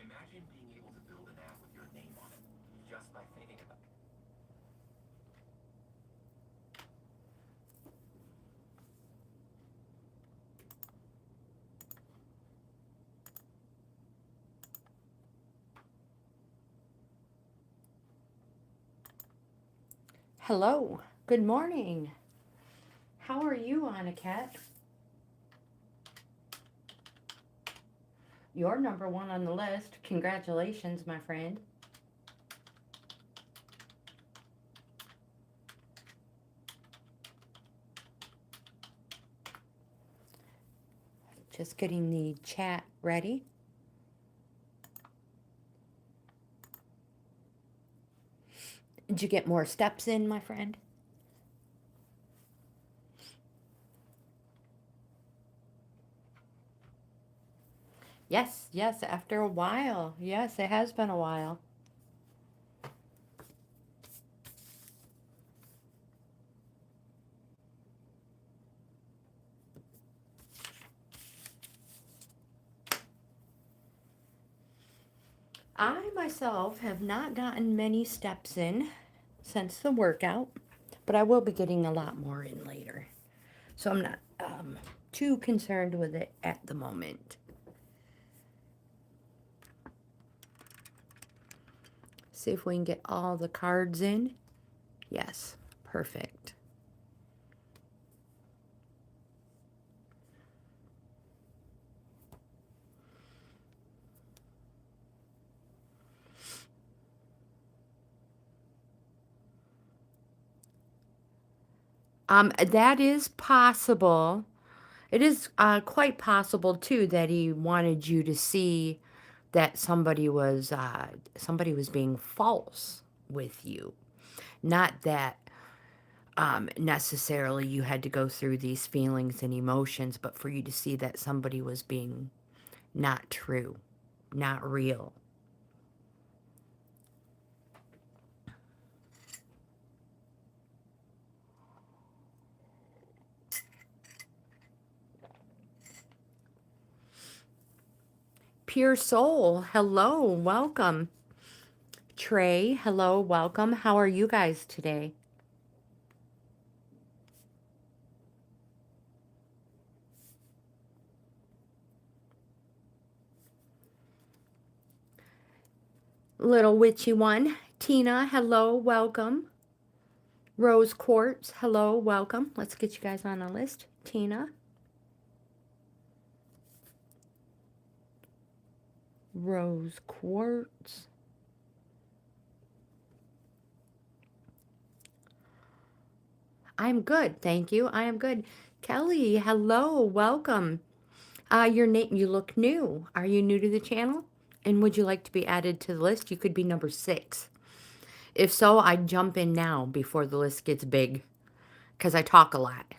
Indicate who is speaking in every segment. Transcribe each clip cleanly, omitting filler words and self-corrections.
Speaker 1: Imagine being able to build an app with your name on it, just by thinking about it.
Speaker 2: Hello, good morning. How are you, Anna Cat? You're number one on the list. Congratulations, my friend. Just getting the chat ready. Did you get more steps in, my friend? Yes, yes, after a while. Yes, it has been a while. I myself have not gotten many steps in since the workout, but I will be getting a lot more in later. So I'm not too concerned with it at the moment. See if we can get all the cards in. Yes, perfect. That is possible. It is quite possible too that he wanted you to see that somebody was being false with you. Not that necessarily you had to go through these feelings and emotions, but for you to see that somebody was being not true, not real. Pure Soul, hello, welcome. Trey, hello, welcome. How are you guys today? Little witchy one, Tina, hello, welcome. Rose Quartz, hello, welcome. Let's get you guys on a list. Tina, Rose Quartz. I'm good, thank you. I am good. Kelly, hello, welcome. Your name, you look new. Are you new to the channel? And would you like to be added to the list? You could be number 6. If so, I'd jump in now before the list gets big, because I talk a lot.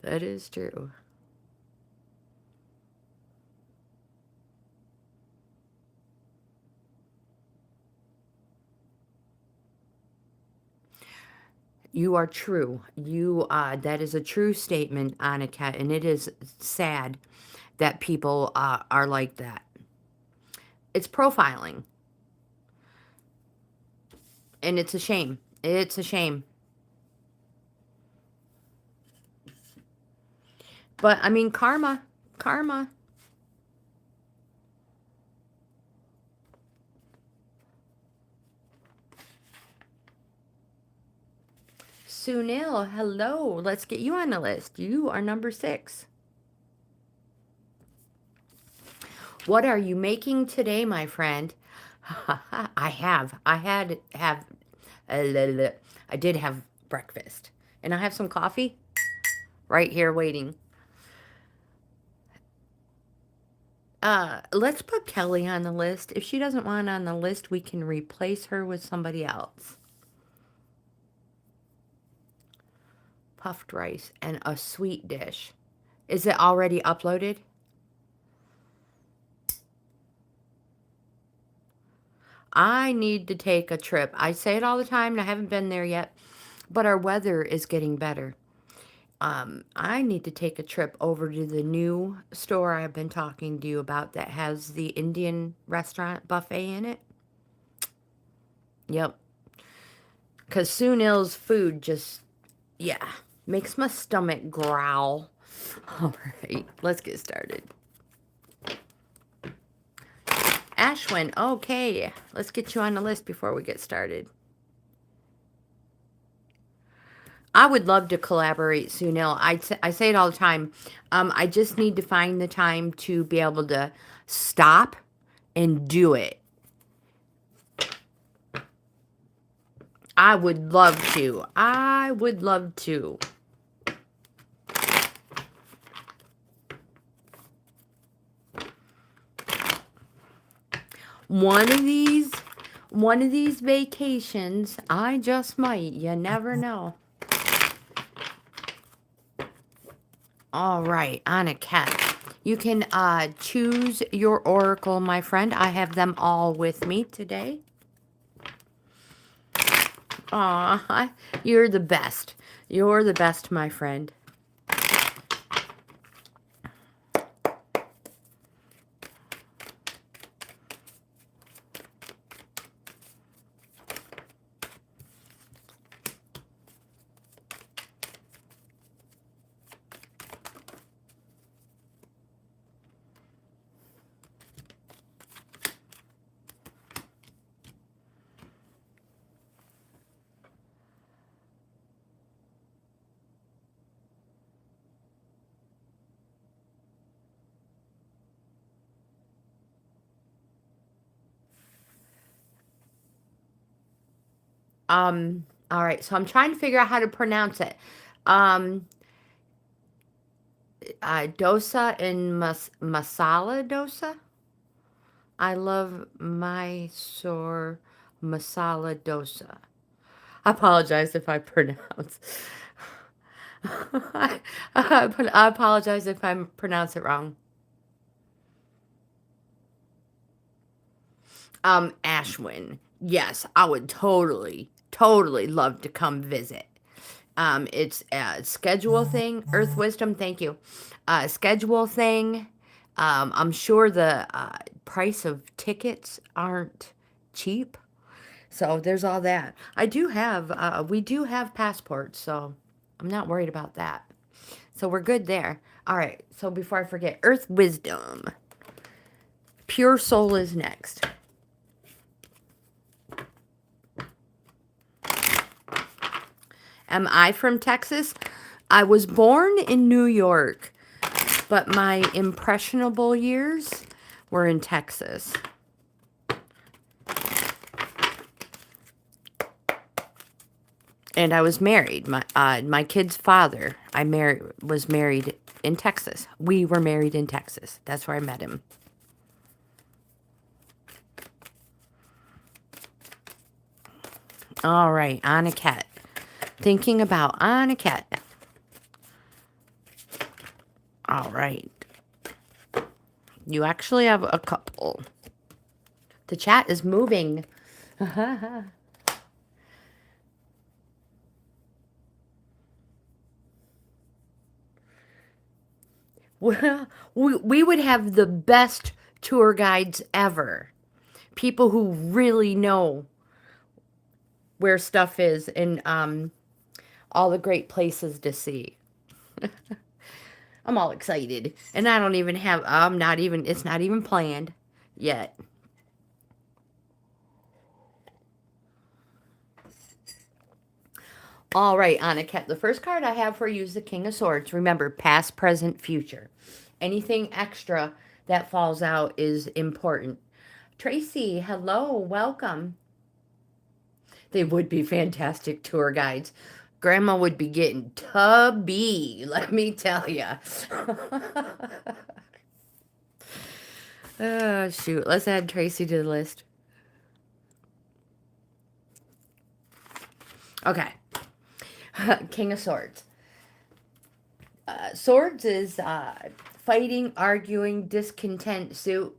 Speaker 2: That is true. You are true. That is a true statement, Annika, and it is sad that people are like that. It's profiling, and it's a shame. It's a shame. But I mean, karma. Sunil, hello. Let's get you on the list. You are number 6. What are you making today, my friend? I have. I did have breakfast. And I have some coffee right here waiting. Let's put Kelly on the list. If she doesn't want on the list, we can replace her with somebody else. Puffed rice and a sweet dish. Is it already uploaded? I need to take a trip. I say it all the time, and I haven't been there yet, but our weather is getting better. I need to take a trip over to the new store I've been talking to you about that has the Indian restaurant buffet in it. Yep. Because Sunil's food just, yeah, makes my stomach growl. All right, let's get started. Ashwin, okay. Let's get you on the list before we get started. I would love to collaborate, Sunil. I say it all the time. I just need to find the time to be able to stop and do it. I would love to. I would love to. One of these vacations, I just might. You never know. All right, Anna Cat. You can choose your oracle, my friend. I have them all with me today. Aw, you're the best. You're the best, my friend. All right, so I'm trying to figure out how to pronounce it. Dosa and masala dosa. I love Mysore masala dosa. I apologize if I pronounce. I apologize if I pronounce it wrong. Ashwin. Yes, I would totally love to come visit. It's a schedule thing. Earth Wisdom, thank you. Schedule thing. I'm sure the price of tickets aren't cheap. So there's all that. We do have passports, so I'm not worried about that. So we're good there. All right, so before I forget, Earth Wisdom. Pure Soul is next. Am I from Texas? I was born in New York, but my impressionable years were in Texas. And I was married. My kid's father, was married in Texas. We were married in Texas. That's where I met him. All right, Anna Cat. Thinking about Anna Cat. All right. You actually have a couple. The chat is moving. Well, we would have the best tour guides ever. People who really know where stuff is and all the great places to see. I'm all excited. And I don't even have, it's not even planned yet. All right, Annika, the first card I have for you is the King of Swords. Remember, past, present, future. Anything extra that falls out is important. Tracy, hello, welcome. They would be fantastic tour guides. Grandma would be getting tubby, let me tell you. Oh, shoot. Let's add Tracy to the list. Okay. King of Swords. Swords is fighting, arguing, discontent suit.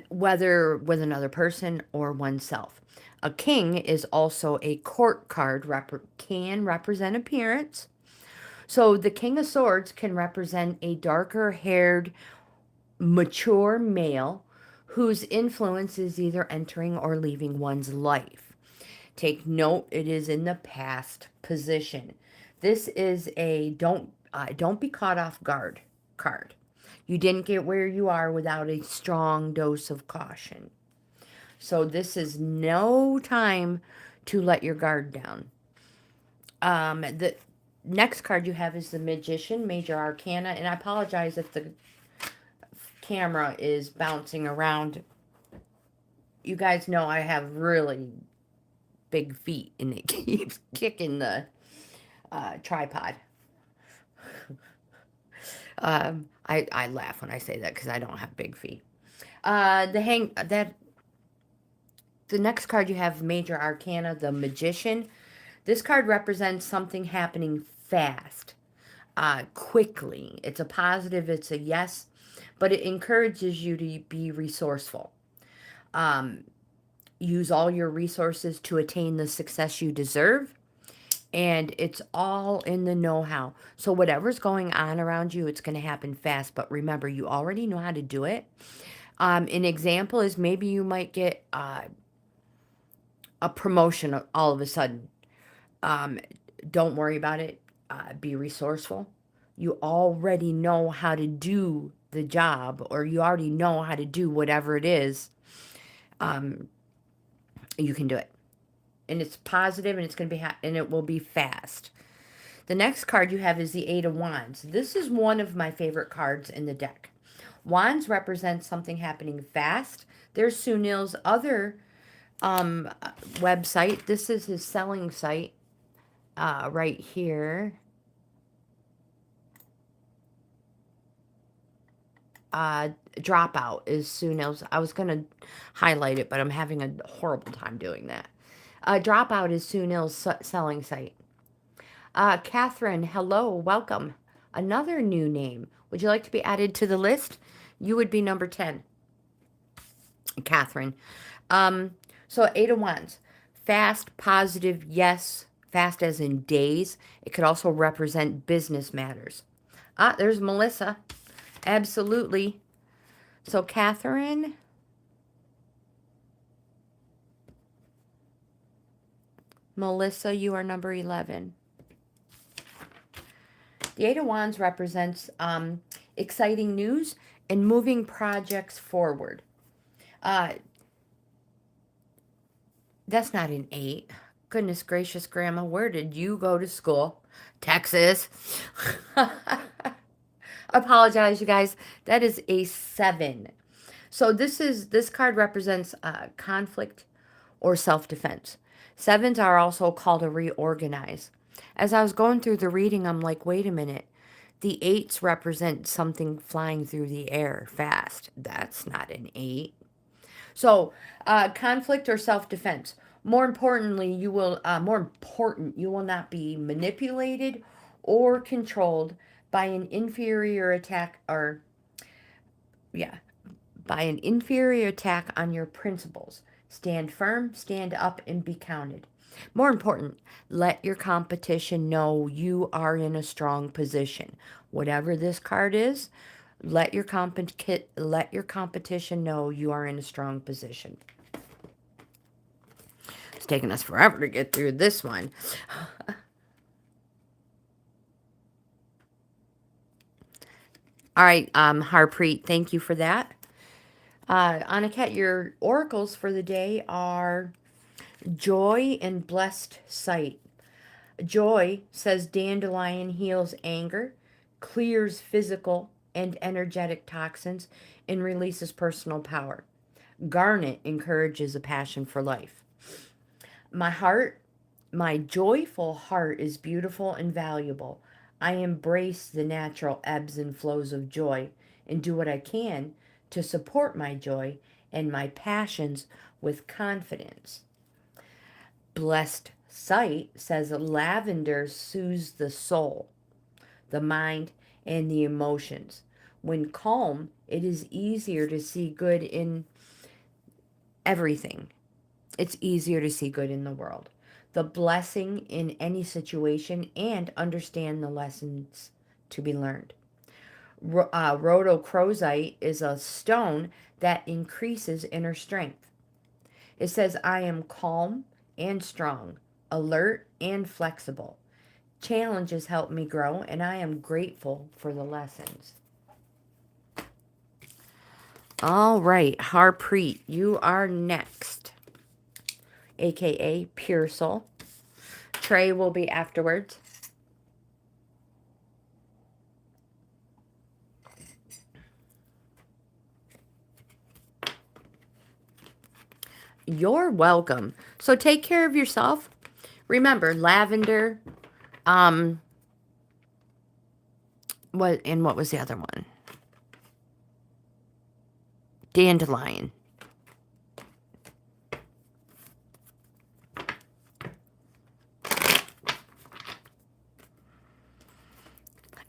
Speaker 2: whether with another person or oneself. A king is also a court card, can represent appearance. So the King of Swords can represent a darker haired, mature male whose influence is either entering or leaving one's life. Take note, it is in the past position. This is a don't be caught off guard card. You didn't get where you are without a strong dose of caution. So this is no time to let your guard down. The next card you have is the Magician, Major Arcana, and I apologize if the camera is bouncing around. You guys know I have really big feet and it keeps kicking the tripod. I laugh when I say that because I don't have big feet. The next card you have, Major Arcana, the Magician. This card represents something happening fast, quickly. It's a positive, it's a yes, but it encourages you to be resourceful. Use all your resources to attain the success you deserve. And it's all in the know-how. So whatever's going on around you, it's going to happen fast. But remember, you already know how to do it. An example is maybe you might get a promotion all of a sudden. Don't worry about it. Be resourceful. You already know how to do the job, or you already know how to do whatever it is. You can do it. And it's positive, and it's going to be and it will be fast. The next card you have is the Eight of Wands. This is one of my favorite cards in the deck. Wands represents something happening fast. There's Sunil's other website. This is his selling site right here. Dropout is Sunil's. I was going to highlight it, but I'm having a horrible time doing that. Dropout is Sunil's selling site. Catherine, hello, welcome. Another new name. Would you like to be added to the list? You would be number 10. Catherine. So Eight of Wands. Fast, positive, yes. Fast as in days. It could also represent business matters. There's Melissa. Absolutely. So Catherine. Melissa, you are number 11. The Eight of Wands represents exciting news and moving projects forward. That's not an 8. Goodness gracious, Grandma, where did you go to school? Texas. Apologize, you guys. That is a 7. So this card represents conflict or self-defense. 7s are also called to reorganize. As I was going through the reading, I'm like, wait a minute. The 8s represent something flying through the air fast. That's not an 8. So, conflict or self-defense. More importantly, you will not be manipulated or controlled by an inferior attack by an inferior attack on your principles. Stand firm, stand up, and be counted. More important, let your competition know you are in a strong position. Whatever this card is, let your competition know you are in a strong position. It's taken us forever to get through this one. All right, Harpreet, thank you for that. Aniket, your oracles for the day are joy and blessed sight. Joy, says dandelion, heals anger, clears physical and energetic toxins, and releases personal power. Garnet encourages a passion for life. My joyful heart is beautiful and valuable. I embrace the natural ebbs and flows of joy and do what I can to support my joy and my passions with confidence. Blessed sight, says lavender soothes the soul, the mind, and the emotions. When calm It is easier to see good in everything. It's easier to see good in the world, the blessing in any situation, and understand the lessons to be learned. Rhodochrosite is a stone that increases inner strength. It says, I am calm and strong, alert and flexible. Challenges help me grow, and I am grateful for the lessons. All right, Harpreet, you are next, aka Pure Soul. Trey will be afterwards. You're welcome. So take care of yourself. Remember, lavender, what was the other one? Dandelion.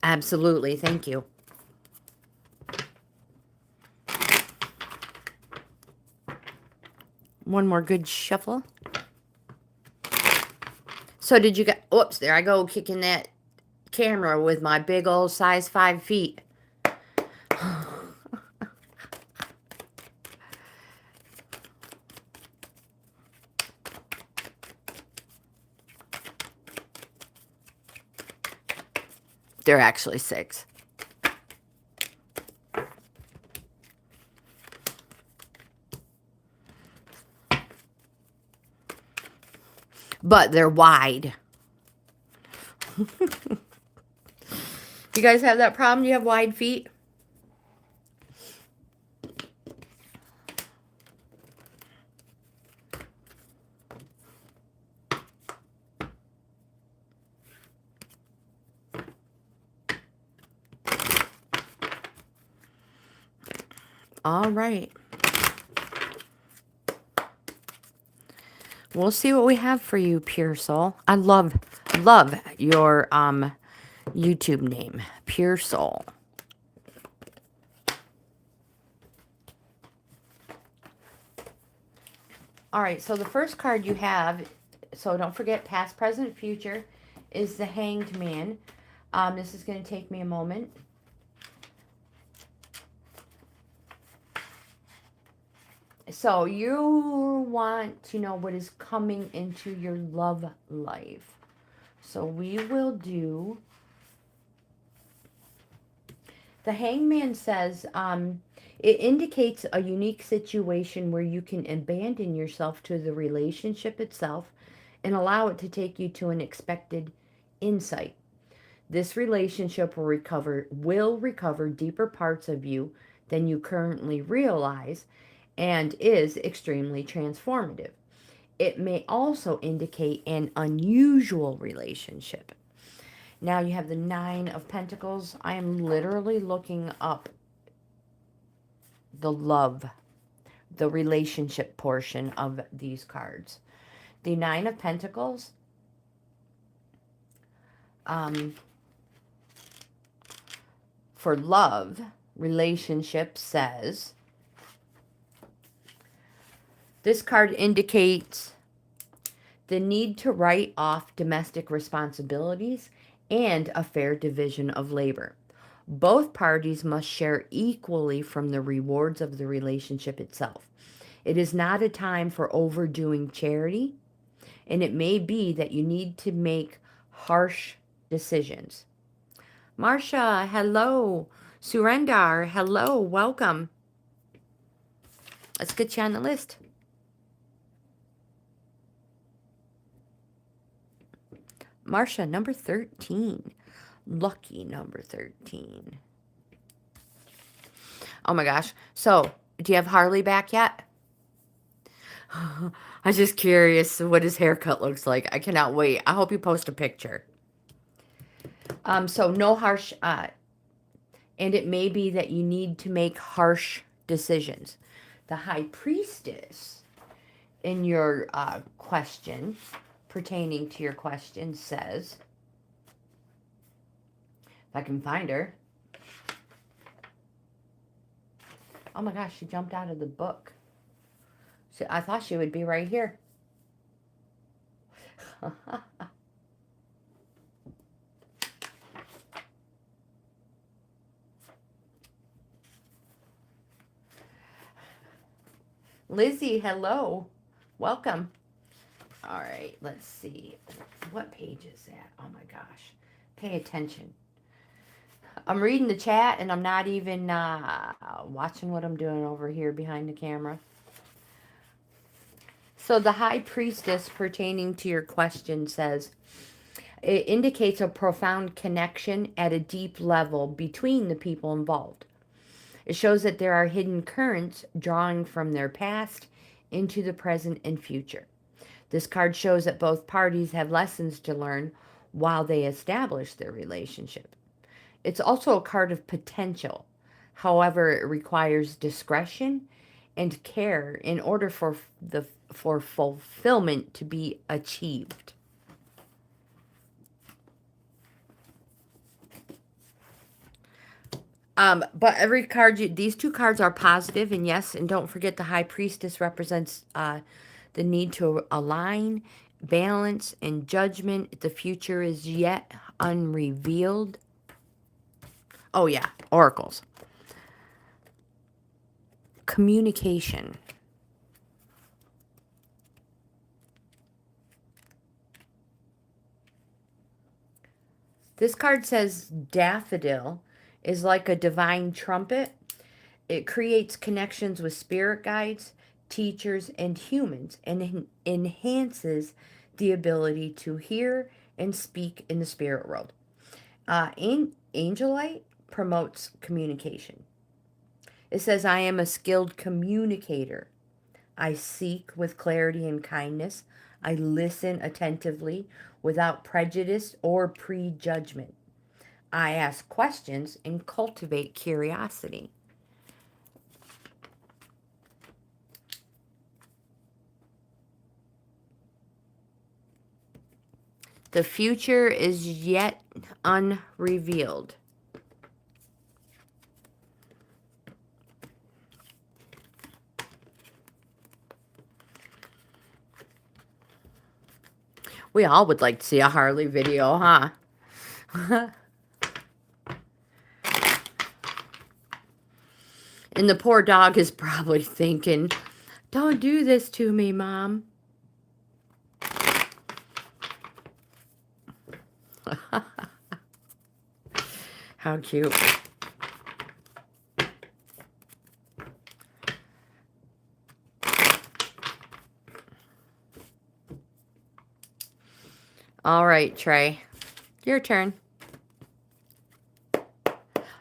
Speaker 2: Absolutely, thank you. One more good shuffle. So did you get, oops, there I go, kicking that camera with my big old size 5 feet. They're actually 6. But they're wide. You guys have that problem? You have wide feet? All right. We'll see what we have for you, Pure Soul. I love your YouTube name, Pure Soul. All right, so the first card you have, so don't forget past, present, future, is the Hanged Man. This is going to take me a moment. So you want to know what is coming into your love life. So we will do, the Hangman says, it indicates a unique situation where you can abandon yourself to the relationship itself and allow it to take you to an expected insight. This relationship will recover deeper parts of you than you currently realize and is extremely transformative. It may also indicate an unusual relationship. Now you have the 9 of Pentacles. I am literally looking up the love, the relationship portion of these cards. The 9 of Pentacles, for love, relationship says, this card indicates the need to write off domestic responsibilities and a fair division of labor. Both parties must share equally from the rewards of the relationship itself. It is not a time for overdoing charity, and it may be that you need to make harsh decisions. Marcia, hello. Surendar, hello. Welcome. Let's get you on the list. Marcia, number 13. Lucky number 13. Oh my gosh. So, do you have Harley back yet? I'm just curious what his haircut looks like. I cannot wait. I hope you post a picture. So no harsh, and it may be that you need to make harsh decisions. The High Priestess in your question, pertaining to your question, says, if I can find her, Oh my gosh, she jumped out of the book. I thought she would be right here. Lizzie, hello. Welcome. All right, let's see. What page is that? Oh my gosh. Pay attention. I'm reading the chat and I'm not even watching what I'm doing over here behind the camera. So the high priestess pertaining to your question says, it indicates a profound connection at a deep level between the people involved. It shows that there are hidden currents drawing from their past into the present and future. This card shows that both parties have lessons to learn while they establish their relationship. It's also a card of potential. However, it requires discretion and care in order for fulfillment to be achieved. But every card, these two cards are positive, and yes, and don't forget the High Priestess represents the need to align, balance, and judgment. The future is yet unrevealed. Oh yeah, oracles. Communication. This card says daffodil is like a divine trumpet. It creates connections with spirit guides, teachers, and humans, and enhances the ability to hear and speak in the spirit world. Angelite promotes communication. It says, I am a skilled communicator. I seek with clarity and kindness. I listen attentively without prejudice or prejudgment. I ask questions and cultivate curiosity. The future is yet unrevealed. We all would like to see a Harley video, huh? And the poor dog is probably thinking, don't do this to me, Mom. How cute. All right, Trey. Your turn.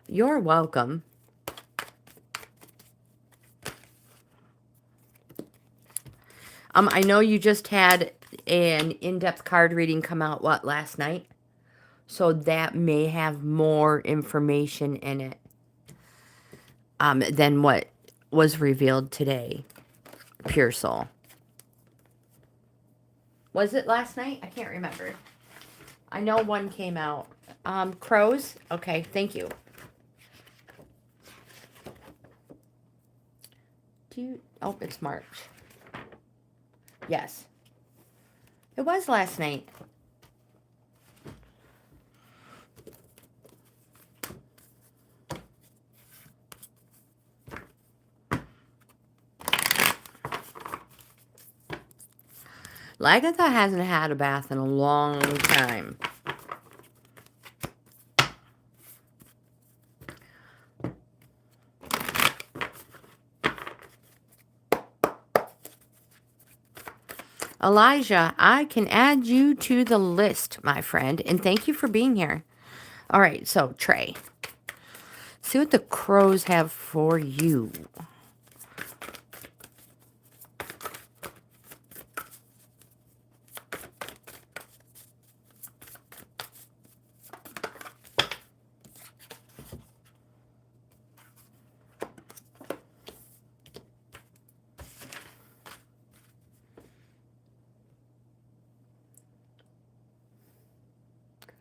Speaker 2: You're welcome. I know you just had an in-depth card reading come out, last night? So that may have more information in it than what was revealed today. Pure Soul. Was it last night? I can't remember. I know one came out. Crows? Okay, thank you. Oh, it's March. Yes. It was last night. Lagatha hasn't had a bath in a long time. Elijah, I can add you to the list, my friend, and thank you for being here. All right, so Trey, see what the crows have for you.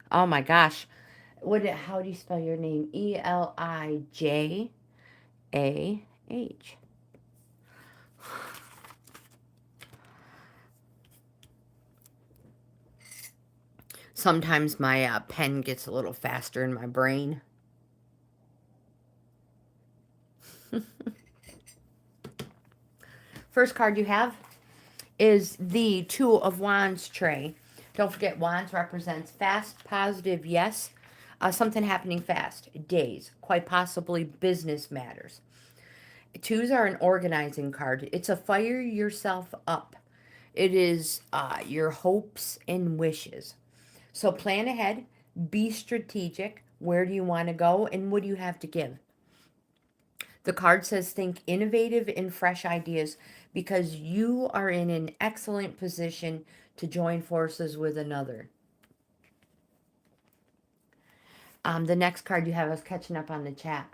Speaker 2: Oh my gosh. How do you spell your name? Elijah. H. Sometimes my pen gets a little faster in my brain. First card you have is the Two of Wands tray. Don't forget, Wands represents fast, positive, yes. Something happening fast. Days. Quite possibly business matters. Twos are an organizing card. It's a fire yourself up. It is your hopes and wishes. So plan ahead. Be strategic. Where do you want to go and what do you have to give? The card says think innovative and fresh ideas because you are in an excellent position to join forces with another. The next card you have is catching up on the chat.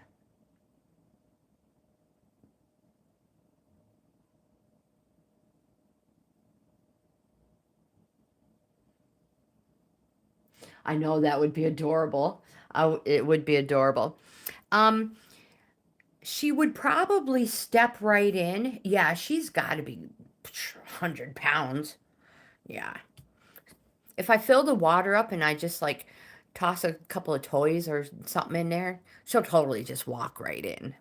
Speaker 2: I know that would be adorable. It would be adorable. She would probably step right in. Yeah, she's got to be 100 pounds. Yeah. If I fill the water up and I just like toss a couple of toys or something in there, she'll totally just walk right in.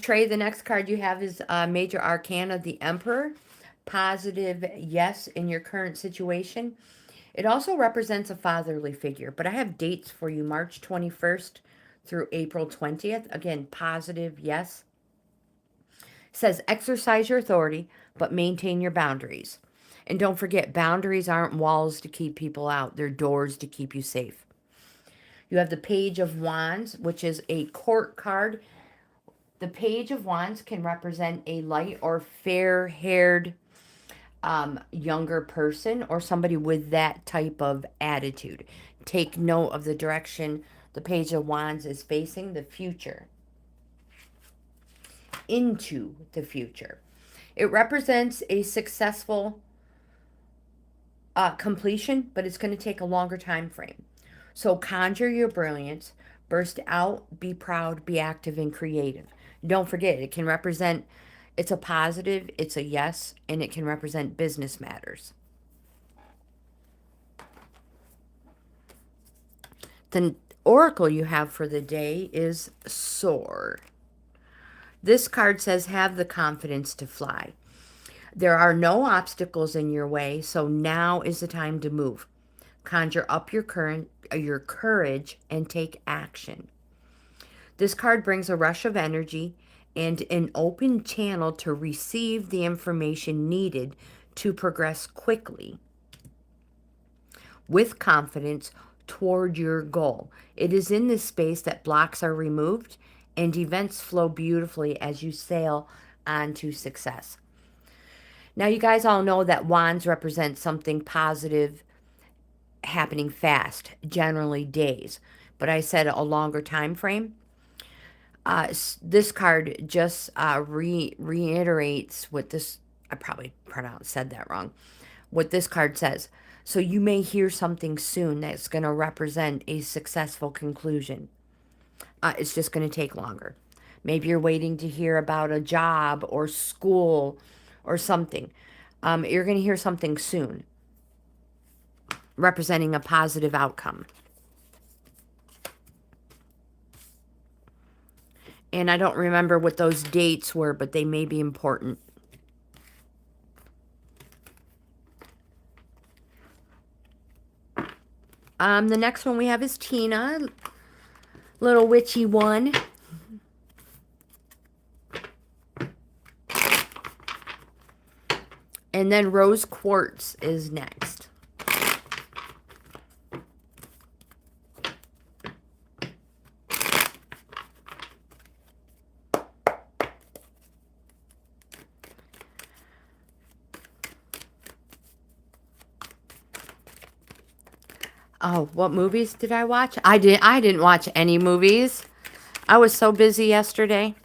Speaker 2: Trey, the next card you have is Major Arcana, the Emperor. Positive yes in your current situation. It also represents a fatherly figure, but I have dates for you, March 21st through April 20th. Again, positive yes. It says exercise your authority, but maintain your boundaries. And don't forget, boundaries aren't walls to keep people out. They're doors to keep you safe. You have the Page of Wands, which is a court card. The Page of Wands can represent a light or fair-haired younger person or somebody with that type of attitude. Take note of the direction the Page of Wands is facing, the future. Into the future. It represents a successful completion, but it's going to take a longer time frame. So conjure your brilliance, burst out, be proud, be active and creative. Don't forget, it can represent, it's a positive, it's a yes, and it can represent business matters. The oracle you have for the day is Soar. This card says have the confidence to fly. There are no obstacles in your way, so now is the time to move. Conjure up your courage and take action. This card brings a rush of energy and an open channel to receive the information needed to progress quickly with confidence toward your goal. It is in this space that blocks are removed and events flow beautifully as you sail on to success. Now, you guys all know that wands represent something positive happening fast, generally days. But I said a longer time frame. This card just reiterates what this, I probably said that wrong, what this card says. So you may hear something soon that's going to represent a successful conclusion. It's just going to take longer. Maybe you're waiting to hear about a job or school or something. You're going to hear something soon, representing a positive outcome. And I don't remember what those dates were, but they may be important. The next one we have is Tina, little witchy one. And then Rose Quartz is next. Oh, what movies did I watch? I didn't watch any movies. I was so busy yesterday.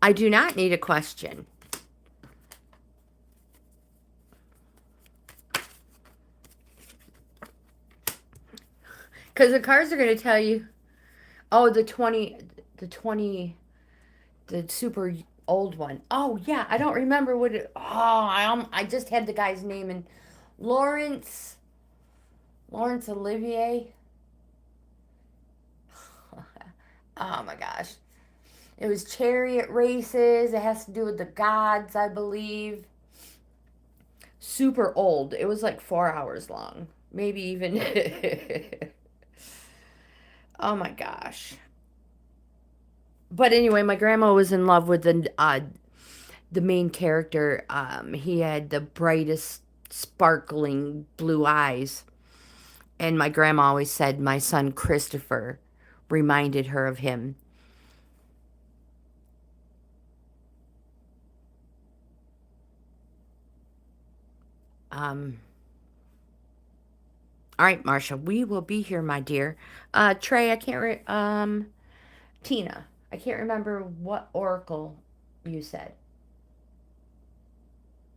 Speaker 2: I do not need a question. Because the cards are going to tell you, oh, the super old one. Oh, yeah, I don't remember what it, I just had the guy's name in Lawrence, Lawrence Olivier. Oh my gosh. It was chariot races. It has to do with the gods, I believe. Super old. It was like 4 hours long. Maybe even. Oh my gosh. But anyway, my grandma was in love with the main character. He had the brightest, sparkling blue eyes. And my grandma always said my son Christopher reminded her of him. Um, all right, Marsha, we will be here, my dear. Trey, I can't Tina, I can't remember what oracle you said.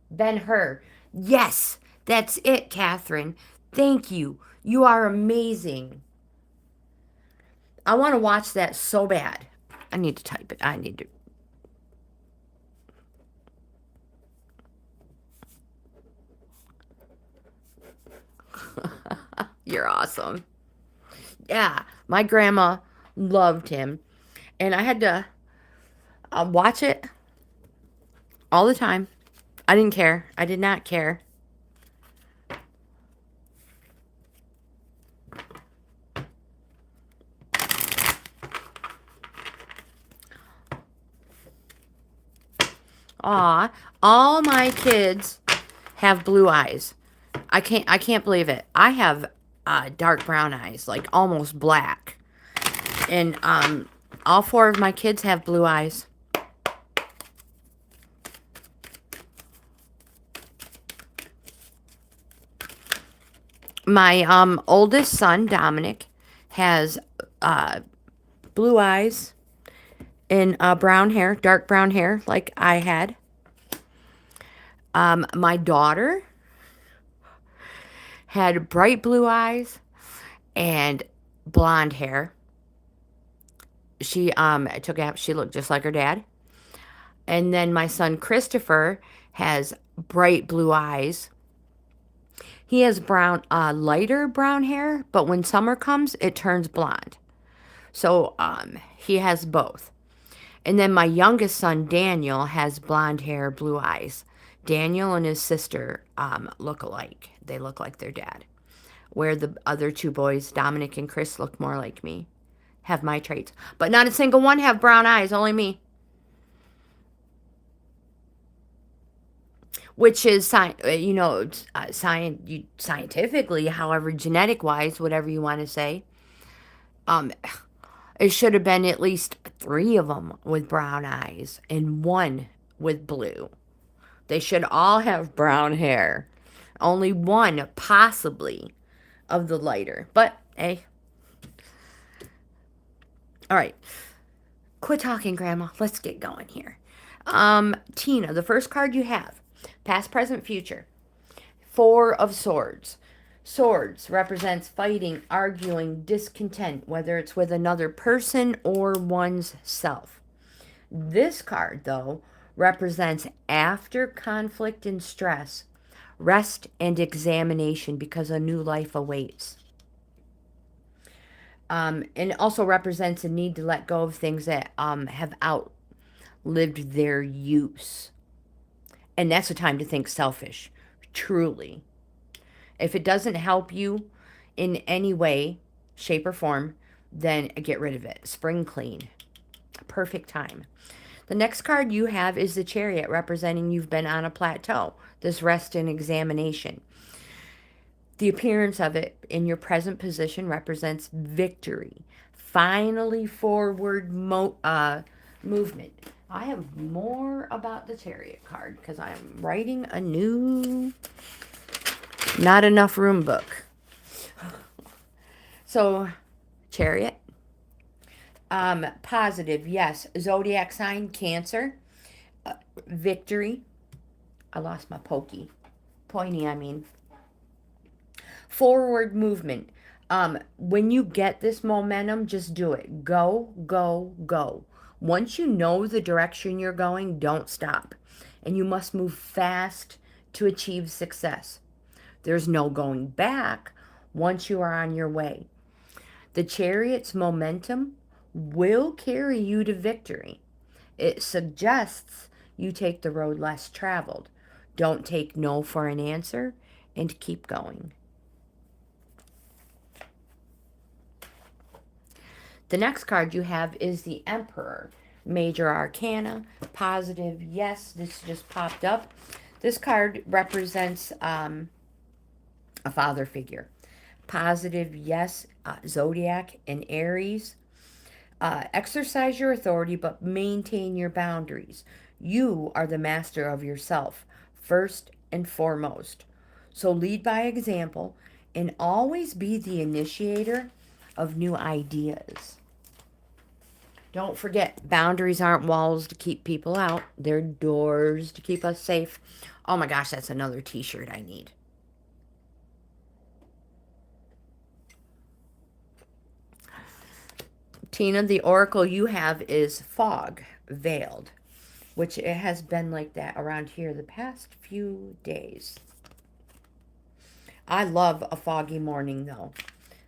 Speaker 2: Ben Hur. Yes, that's it, Catherine. Thank you. You are amazing. I want to watch that so bad. I need to type it. I need to. You're awesome. Yeah, my grandma loved him. And I had to watch it all the time. I didn't care. I did not care. Aw, all my kids have blue eyes. I can't believe it. I have dark brown eyes, like almost black. And all four of my kids have blue eyes. My oldest son, Dominic, has blue eyes and brown hair, dark brown hair, like I had. My daughter had bright blue eyes and blonde hair. She took out. She looked just like her dad. And then my son Christopher has bright blue eyes. He has brown, lighter brown hair, but when summer comes, it turns blonde. So he has both. And then my youngest son Daniel has blonde hair, blue eyes. Daniel and his sister look alike. They look like their dad. Where the other two boys, Dominic and Chris, look more like me. Have my traits. But not a single one have brown eyes, only me. Which is, scientifically, however, genetic-wise, whatever you want to say, um, it should have been at least 3 of them with brown eyes and 1 with blue. They should all have brown hair. Only 1, possibly, of the lighter. But, hey. All right. Quit talking, Grandma. Let's get going here. Tina, the first card you have, past, present, future. 4 of Swords. Swords represents fighting, arguing, discontent, whether it's with another person or one's self. This card, though, represents after conflict and stress, rest and examination because a new life awaits. And it also represents a need to let go of things that have outlived their use. And that's a time to think selfish, truly. If it doesn't help you in any way, shape, or form, then get rid of it. Spring clean. Perfect time. The next card you have is the Chariot, representing you've been on a plateau. This rest and examination. The appearance of it in your present position represents victory. Finally forward movement. I have more about the Chariot card because I'm writing a new not enough room book. So, Chariot. Positive, yes. Zodiac sign, Cancer. Victory. I lost my pointy, I mean. Forward movement. When you get this momentum, just do it. Go, go, go. Once you know the direction you're going, don't stop. And you must move fast to achieve success. There's no going back once you are on your way. The chariot's momentum will carry you to victory. It suggests you take the road less traveled. Don't take no for an answer and keep going. The next card you have is the Emperor. Major Arcana, positive, yes, this just popped up. This card represents a father figure. Positive, yes, Zodiac and Aries. Exercise your authority, but maintain your boundaries. You are the master of yourself, first and foremost. So lead by example and always be the initiator of new ideas. Don't forget, boundaries aren't walls to keep people out. They're doors to keep us safe. Oh my gosh, that's another t-shirt I need. Tina, the oracle you have is fog, veiled, which it has been like that around here the past few days. I love a foggy morning, though.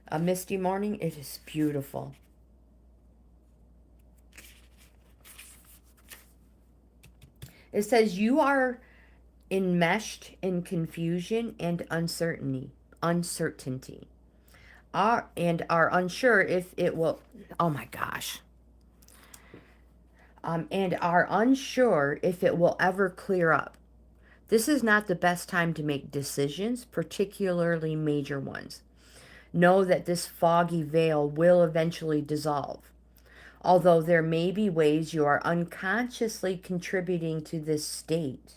Speaker 2: A misty morning, it is beautiful. It says you are enmeshed in confusion and uncertainty. And are unsure if it will, oh my gosh. And are unsure if it will ever clear up. This is not the best time to make decisions, particularly major ones. Know that this foggy veil will eventually dissolve. Although there may be ways you are unconsciously contributing to this state.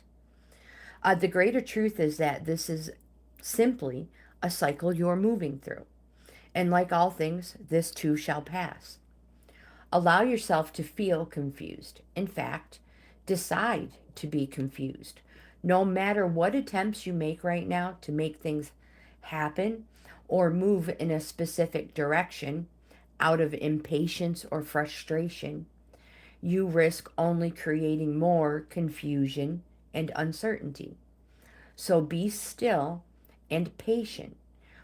Speaker 2: The greater truth is that this is simply a cycle you're moving through. And like all things, this too shall pass. Allow yourself to feel confused. In fact, decide to be confused. No matter what attempts you make right now to make things happen or move in a specific direction out of impatience or frustration, you risk only creating more confusion and uncertainty. So be still and patient.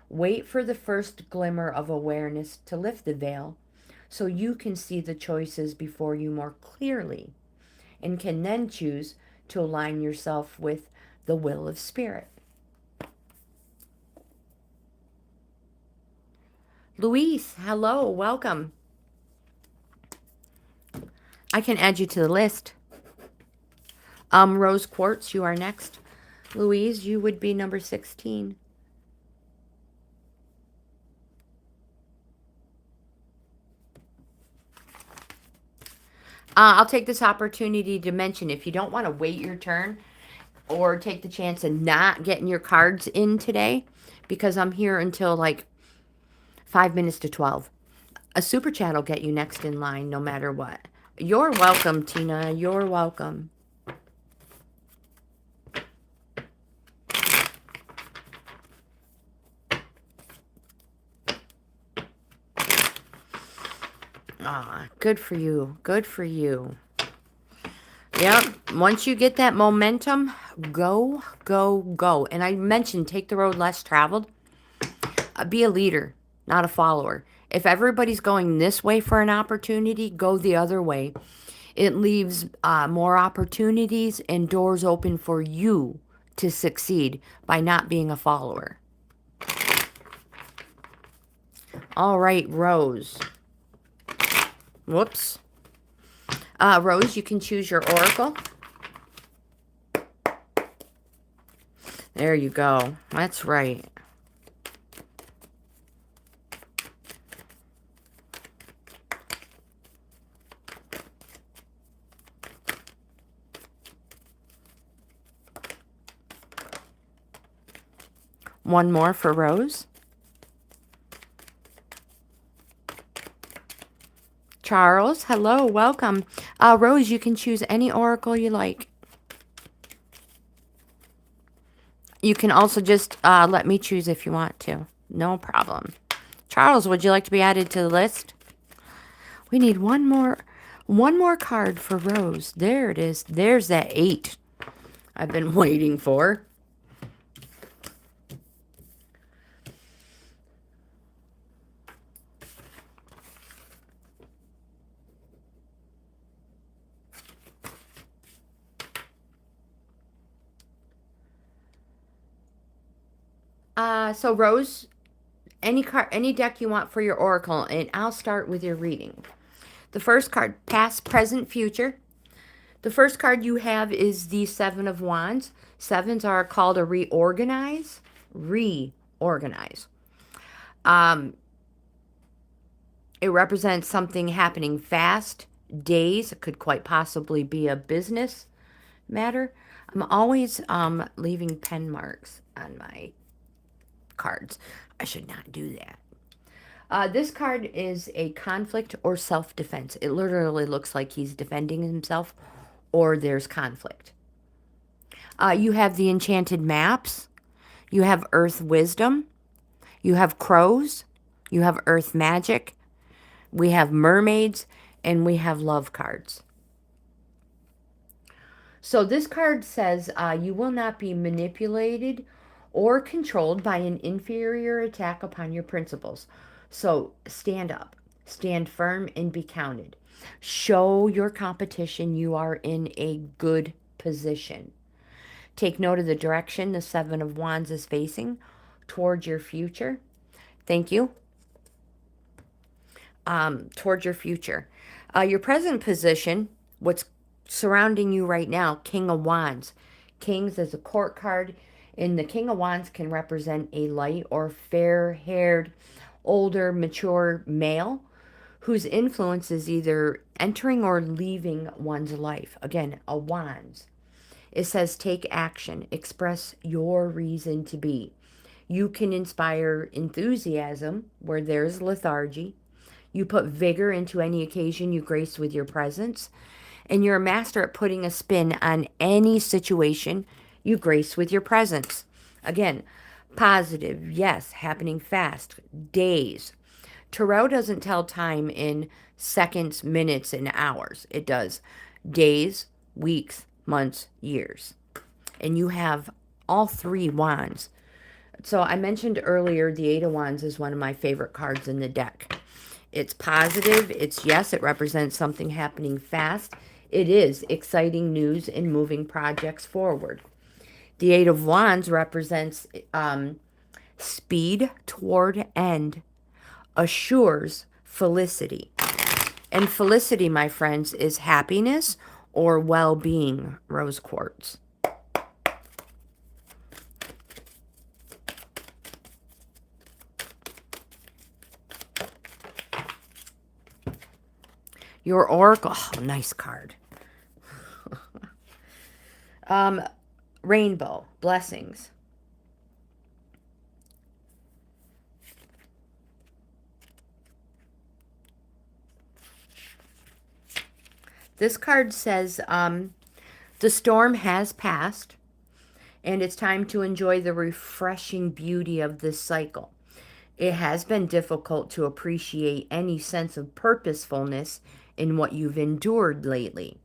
Speaker 2: Wait for the first glimmer of awareness to lift the veil so you can see the choices before you more clearly and can then choose to align yourself with the will of Spirit. Luis, hello, welcome. I can add you to the list. Rose Quartz, you are next. Louise, you would be number 16. I'll take this opportunity to mention, if you don't want to wait your turn or take the chance of not getting your cards in today, because I'm here until like 5 minutes to 12. A super chat will get you next in line no matter what. You're welcome, Tina. You're welcome. Good for you. Good for you. Yep. Once you get that momentum, go, go, go. And I mentioned take the road less traveled. Be a leader, not a follower. If everybody's going this way for an opportunity, go the other way. It leaves more opportunities and doors open for you to succeed by not being a follower. All right, Rose. Whoops. Rose, you can choose your oracle. There you go. That's right. One more for Rose. Charles, hello, welcome. Rose, you can choose any oracle you like. You can also just let me choose if you want to. No problem. Charles, would you like to be added to the list? We need one more card for Rose. There it is. There's that 8 I've been waiting for. So Rose, any deck you want for your oracle, and I'll start with your reading. The first card, past, present, future. The first card you have is the 7 of Wands. Sevens are called a reorganize. Reorganize. It represents something happening fast, days. It could quite possibly be a business matter. I'm always leaving pen marks on my cards. I should not do that. This card is a conflict or self-defense. It literally looks like he's defending himself or there's conflict. You have the enchanted maps. You have earth wisdom. You have crows. You have earth magic. We have mermaids. And we have love cards. So this card says you will not be manipulated or controlled by an inferior attack upon your principles. So stand up, stand firm, and be counted. Show your competition you are in a good position. Take note of the direction the 7 of Wands is facing towards your future. Thank you. Towards your future. Your present position, what's surrounding you right now, King of Wands. Kings is a court card, and the King of Wands can represent a light or fair-haired, older, mature male whose influence is either entering or leaving one's life. Again, a Wands. It says take action, express your reason to be. You can inspire enthusiasm where there's lethargy. You put vigor into any occasion you grace with your presence. And you're a master at putting a spin on any situation you grace with your presence. Again, positive, yes, happening fast, days. Tarot doesn't tell time in seconds, minutes, and hours. It does days, weeks, months, years. And you have all 3 wands. So I mentioned earlier the 8 of Wands is one of my favorite cards in the deck. It's positive. It's, yes, it represents something happening fast. It is exciting news and moving projects forward. The 8 of Wands represents speed toward end, assures felicity. And felicity, my friends, is happiness or well-being, rose quartz. Your oracle, oh, nice card. Rainbow, blessings. This card says the storm has passed and it's time to enjoy the refreshing beauty of this cycle. It has been difficult to appreciate any sense of purposefulness in what you've endured lately.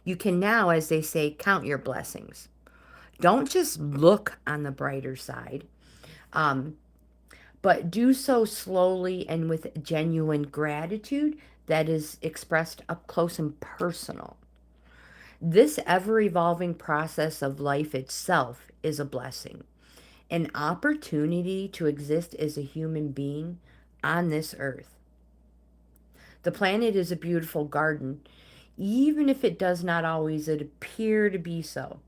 Speaker 2: You can now, as they say, count your blessings. Don't just look on the brighter side, but do so slowly and with genuine gratitude that is expressed up close and personal. This ever-evolving process of life itself is a blessing, an opportunity to exist as a human being on this earth. The planet is a beautiful garden, even if it does not always appear to be so.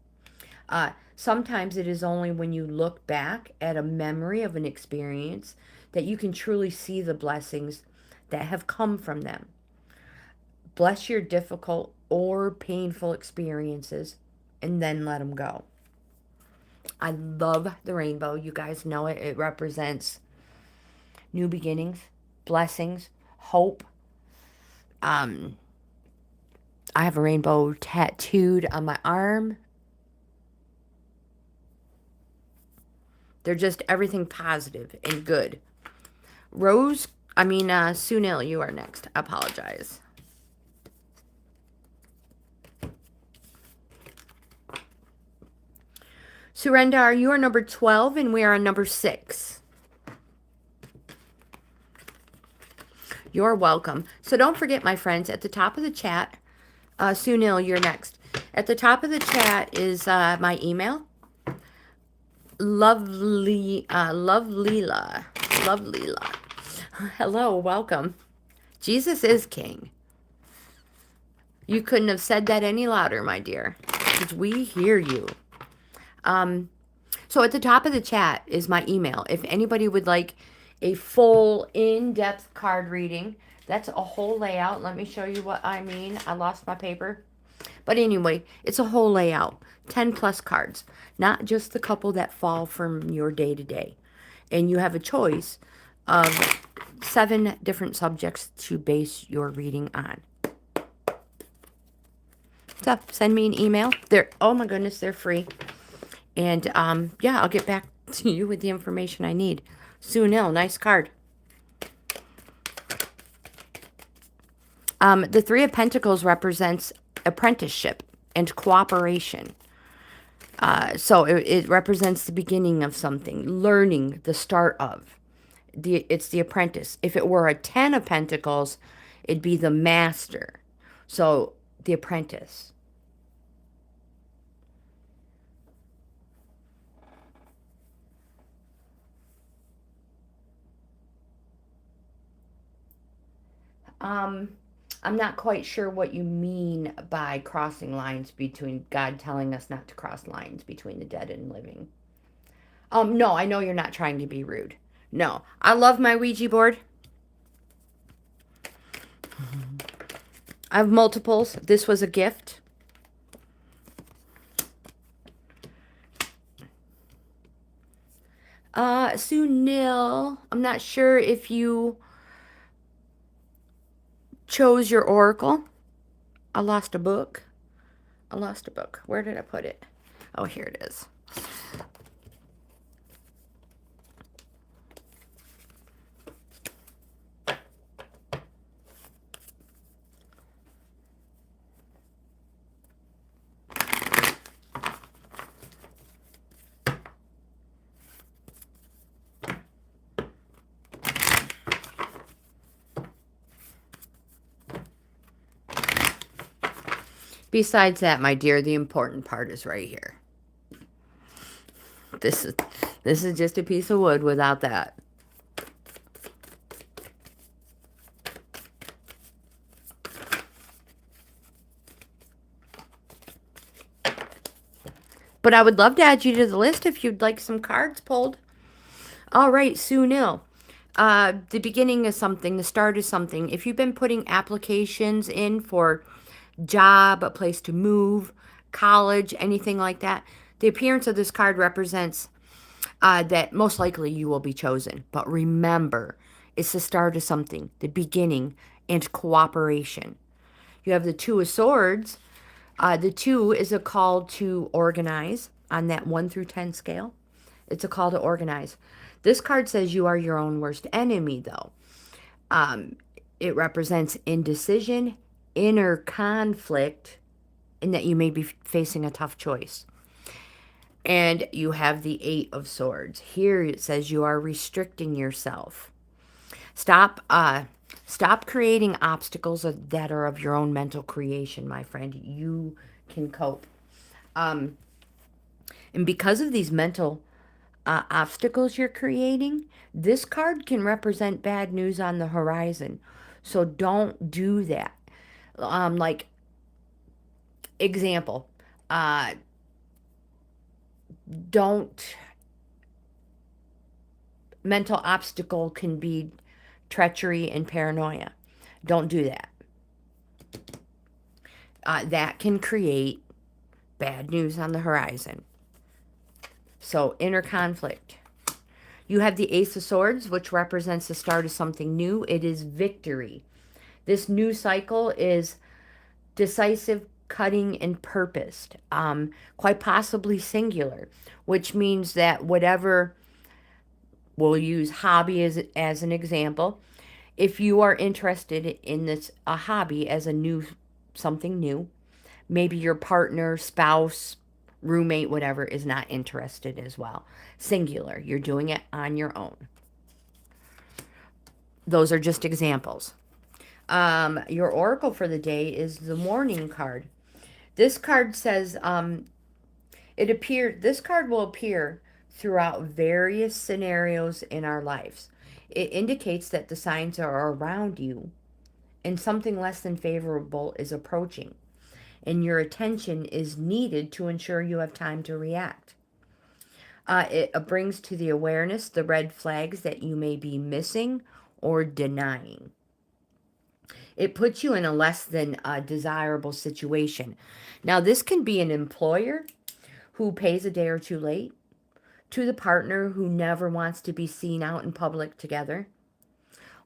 Speaker 2: Sometimes it is only when you look back at a memory of an experience that you can truly see the blessings that have come from them. Bless your difficult or painful experiences and then let them go. I love the rainbow. You guys know it. It represents new beginnings, blessings, hope. I have a rainbow tattooed on my arm. They're just everything positive and good. Sunil, you are next. I apologize. Surendar, you are number 12 and we are on number 6. You're welcome. So don't forget, my friends, at the top of the chat, Sunil, you're next. At the top of the chat is my email. Love Leela. Hello, welcome. Jesus is king. You couldn't have said that any louder, my dear, because we hear you. So at the top of the chat is my email. If anybody would like a full in-depth card reading, that's a whole layout. Let me show you what I mean. I lost my paper. But anyway, it's a whole layout. 10 plus cards, not just the couple that fall from your day to day. And you have a choice of 7 different subjects to base your reading on. So send me an email. Oh my goodness, they're free. And yeah, I'll get back to you with the information I need. Sunil, nice card. The 3 of Pentacles represents apprenticeship and cooperation. So it represents the beginning of something, learning, the start of. It's the apprentice. If it were a 10 of Pentacles, it'd be the master. So the apprentice. I'm not quite sure what you mean by crossing lines between God telling us not to cross lines between the dead and living. No, I know you're not trying to be rude. No, I love my Ouija board. I have multiples. This was a gift. Sunil, I'm not sure if you chose your oracle. I lost a book. Where did I put it? Oh, here it is. Besides that, my dear, the important part is right here. This is just a piece of wood without that. But I would love to add you to the list if you'd like some cards pulled. All right, Sunil. The beginning is something, the start is something. If you've been putting applications in for job, a place to move, college, anything like that, the appearance of this card represents that most likely you will be chosen. But remember, it's the start of something, the beginning, and cooperation. You have the 2 of Swords. The 2 is a call to organize on that 1 through 10 scale. It's a call to organize. This card says you are your own worst enemy, though. It represents indecision, inner conflict, and that you may be facing a tough choice. And you have the 8 of Swords. Here it says you are restricting yourself. Stop creating obstacles that are of your own mental creation, my friend. You can cope. And because of these mental obstacles you're creating, this card can represent bad news on the horizon. So don't do that. Like, example, mental obstacle can be treachery and paranoia. Don't do that. That can create bad news on the horizon. So, inner conflict. You have the Ace of Swords, which represents the start of something new. It is victory. This new cycle is decisive, cutting, and purposed. Quite possibly singular, which means that whatever we'll use hobby as an example. If you are interested in this a hobby as a new something new, maybe your partner, spouse, roommate, whatever is not interested as well. Singular, you're doing it on your own. Those are just examples. Your oracle for the day is the Morning card. This card says this card will appear throughout various scenarios in our lives. It indicates that the signs are around you and something less than favorable is approaching, and your attention is needed to ensure you have time to react. It brings to the awareness the red flags that you may be missing or denying. It puts you in a less than desirable situation. Now, this can be an employer who pays a day or two late, to the partner who never wants to be seen out in public together.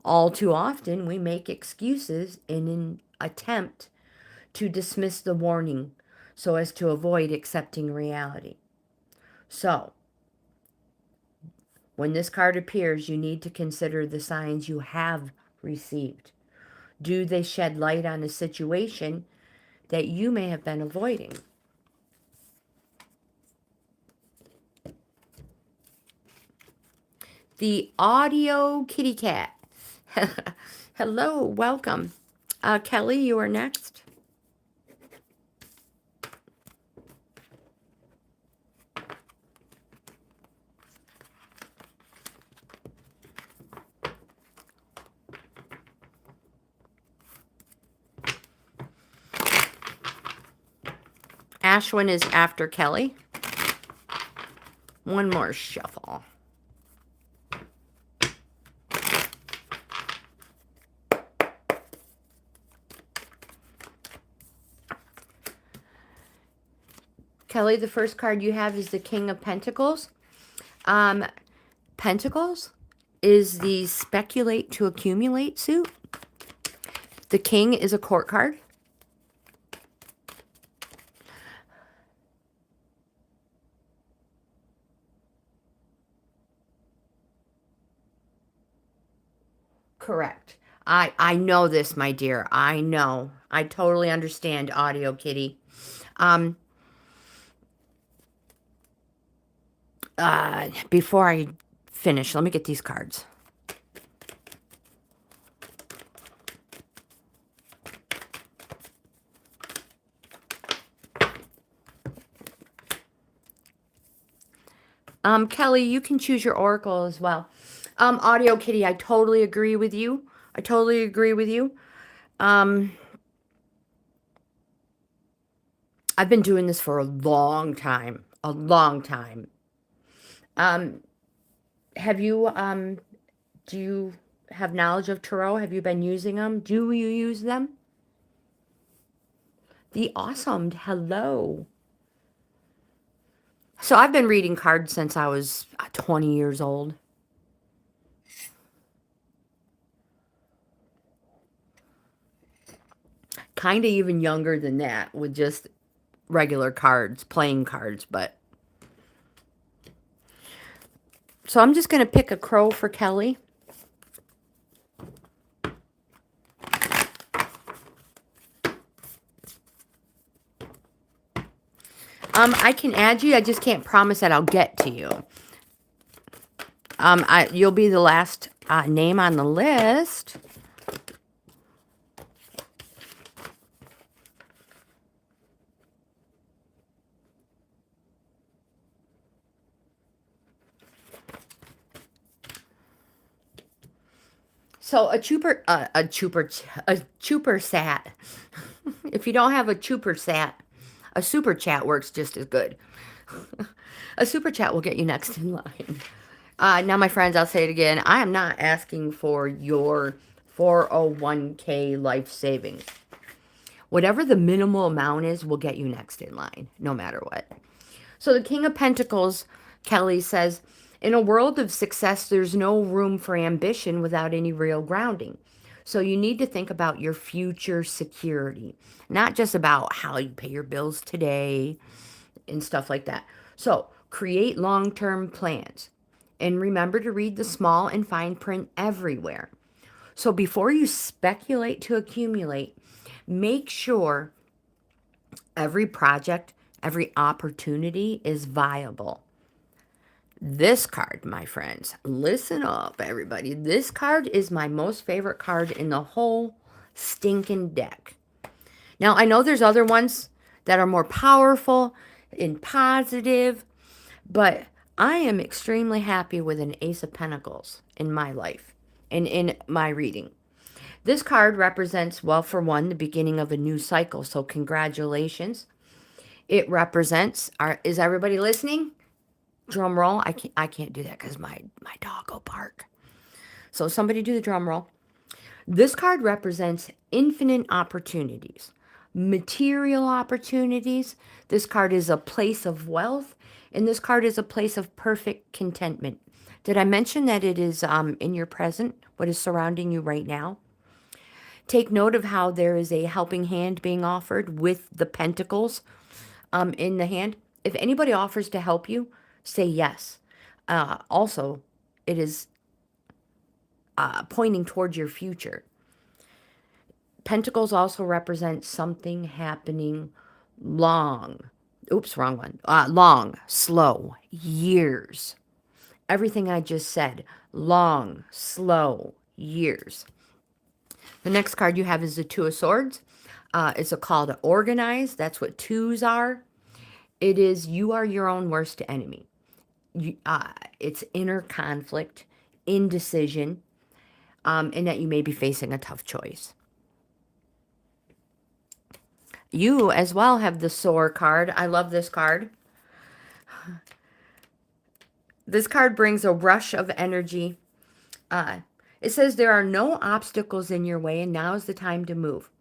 Speaker 2: All too often, we make excuses in an attempt to dismiss the warning so as to avoid accepting reality. So, when this card appears, you need to consider the signs you have received. Do they shed light on a situation that you may have been avoiding? The audio kitty cat. Hello, welcome. Kelly, you are next. Ashwin is after Kelly. One more shuffle. Kelly, the first card you have is the King of Pentacles. Pentacles is the speculate to accumulate suit. The King is a court card. Correct. I know this, my dear. I know. I totally understand, Audio Kitty. Before I finish, let me get these cards. Kelly, you can choose your oracle as well. Audio Kitty, I totally agree with you. I totally agree with you. I've been doing this for a long time. A long time. Have you, do you have knowledge of tarot? Have you been using them? Do you use them? The Awesome, hello. So I've been reading cards since I was 20 years old. Kind of even younger than that with just regular cards, playing cards, but. So I'm just going to pick a crow for Kelly. I can add you. I just can't promise that I'll get to you. You'll be the last name on the list. So a chuper sat. If you don't have a chuper sat, a super chat works just as good. A super chat will get you next in line. Now, my friends, I'll say it again. I am not asking for your 401k life savings. Whatever the minimal amount is will get you next in line, no matter what. So the King of Pentacles, Kelly says, in a world of success, there's no room for ambition without any real grounding. So you need to think about your future security, not just about how you pay your bills today and stuff like that. So create long-term plans. And remember to read the small and fine print everywhere. So before you speculate to accumulate, make sure every project, every opportunity is viable. This card, my friends, listen up, everybody. This card is my most favorite card in the whole stinking deck. Now, I know there's other ones that are more powerful and positive, but I am extremely happy with an Ace of Pentacles in my life and in my reading. This card represents, well, for one, the beginning of a new cycle, so congratulations. It represents, is everybody listening? Drum roll. I can't do that because my dog will bark. So somebody do the drum roll. This card represents infinite opportunities, material opportunities. This card is a place of wealth, and this card is a place of perfect contentment. Did I mention that it is in your present, what is surrounding you right now? Take note of how there is a helping hand being offered with the pentacles in the hand. If anybody offers to help you, say yes. Also, it is pointing towards your future. Pentacles also represent something happening long. Oops, wrong one. Long, slow, years. Everything I just said. Long, slow, years. The next card you have is the Two of Swords. It's a call to organize. That's what twos are. It is you are your own worst enemy. It's inner conflict, indecision, and that you may be facing a tough choice. You as well have the Soar card. I love this card. This card brings a rush of energy. It says there are no obstacles in your way, and now is the time to move.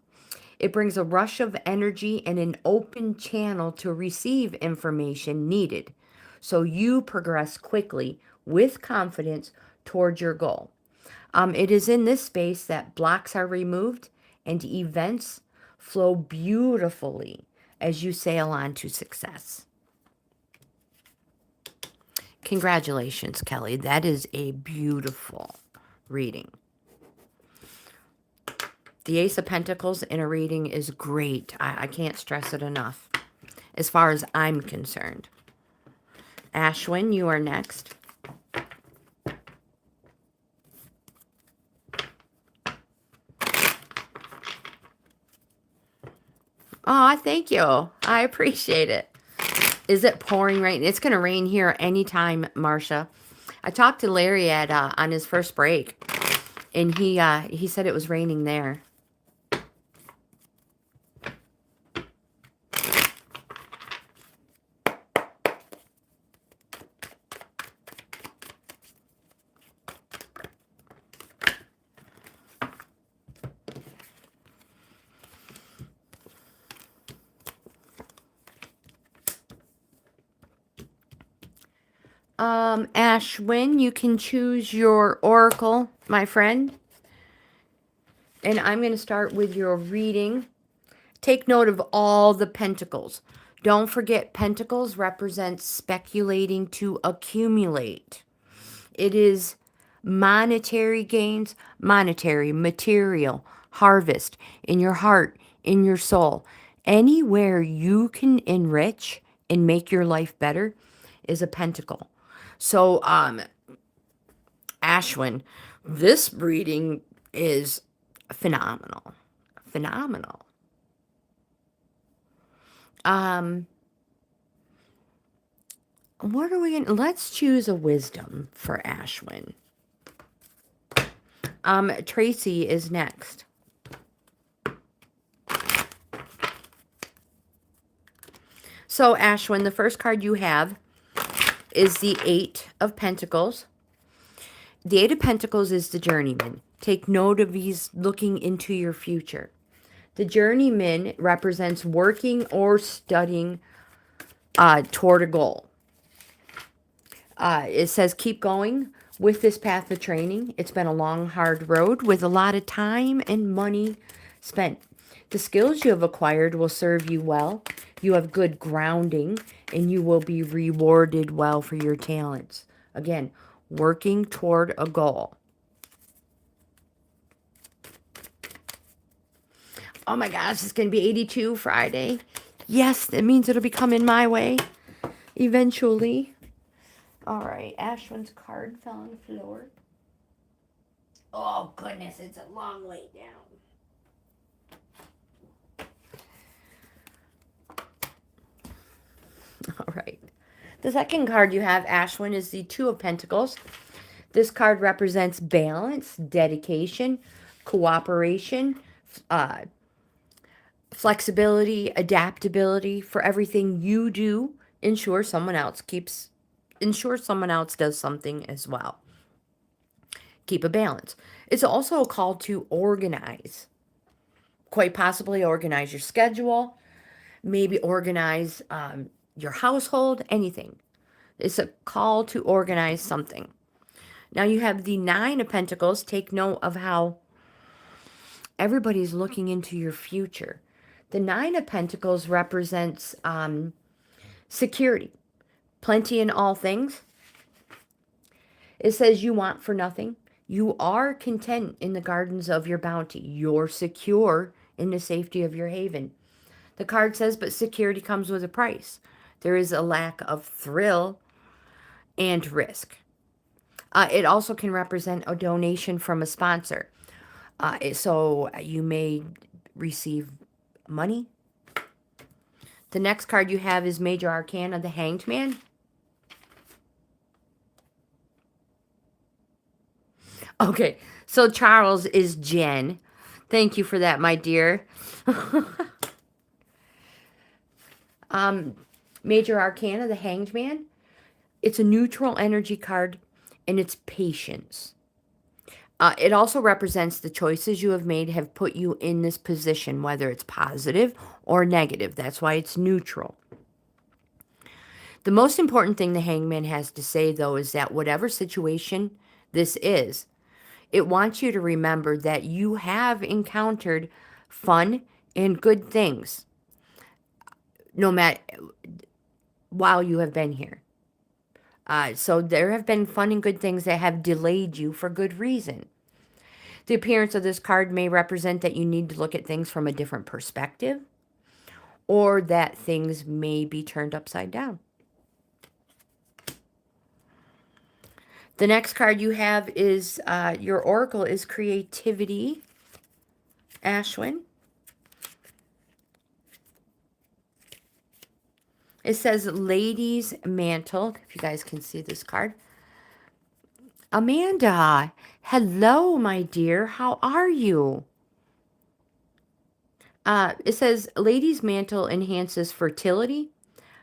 Speaker 2: It brings a rush of energy and an open channel to receive information needed. So you progress quickly with confidence towards your goal. It is in this space that blocks are removed and events flow beautifully as you sail on to success. Congratulations, Kelly. That is a beautiful reading. The Ace of Pentacles in a reading is great. I can't stress it enough as far as I'm concerned. Ashwin, you are next. Oh, thank you. I appreciate it. Is it pouring rain? It's going to rain here anytime, Marcia. I talked to Larry at on his first break, and he said it was raining there. Ashwin, you can choose your oracle, my friend. And I'm going to start with your reading. Take note of all the pentacles. Don't forget, pentacles represents speculating to accumulate. It is monetary gains, monetary, material, harvest in your heart, in your soul. Anywhere you can enrich and make your life better is a pentacle. So, Ashwin, this reading is phenomenal. Phenomenal. What are we going? Let's choose a wisdom for Ashwin. Tracy is next. So, Ashwin, the first card you have is the Eight of Pentacles. The Eight of Pentacles is the journeyman. Take note of he's looking into your future. The journeyman represents working or studying toward a goal. It says keep going with this path of training. It's been a long, hard road with a lot of time and money spent. The skills you have acquired will serve you well. You have good grounding, and you will be rewarded well for your talents. Again, working toward a goal. Oh my gosh, it's going to be 82 Friday. Yes, that means it'll be coming my way eventually. All right, Ashwin's card fell on the floor. Oh goodness, it's a long way down. All right. The second card you have, Ashwin, is the Two of Pentacles. This card represents balance, dedication, cooperation, flexibility, adaptability. For everything you do, ensure someone else does something as well. Keep a balance. It's also a call to organize. Quite possibly organize your schedule, maybe organize your household, anything. It's a call to organize something. Now you have the Nine of Pentacles. Take note of how everybody's looking into your future. The Nine of Pentacles represents security, plenty in all things. It says you want for nothing. You are content in the gardens of your bounty. You're secure in the safety of your haven. The card says, but security comes with a price. There is a lack of thrill and risk. It also can represent a donation from a sponsor. So you may receive money. The next card you have is Major Arcana, the Hanged Man. Okay, so Charles is Jen. Thank you for that, my dear. Major Arcana, the Hanged Man. It's a neutral energy card, and it's patience. It also represents the choices you have made have put you in this position, whether it's positive or negative. That's why it's neutral. The most important thing the Hangman has to say, though, is that whatever situation this is, it wants you to remember that you have encountered fun and good things, no matter while you have been here. So there have been fun and good things that have delayed you for good reason. The appearance of this card may represent that you need to look at things from a different perspective, or that things may be turned upside down. The next card you have is, your oracle is creativity, Ashwin. It says Lady's Mantle, if you guys can see this card. Amanda, hello, my dear. How are you? It says Lady's Mantle enhances fertility,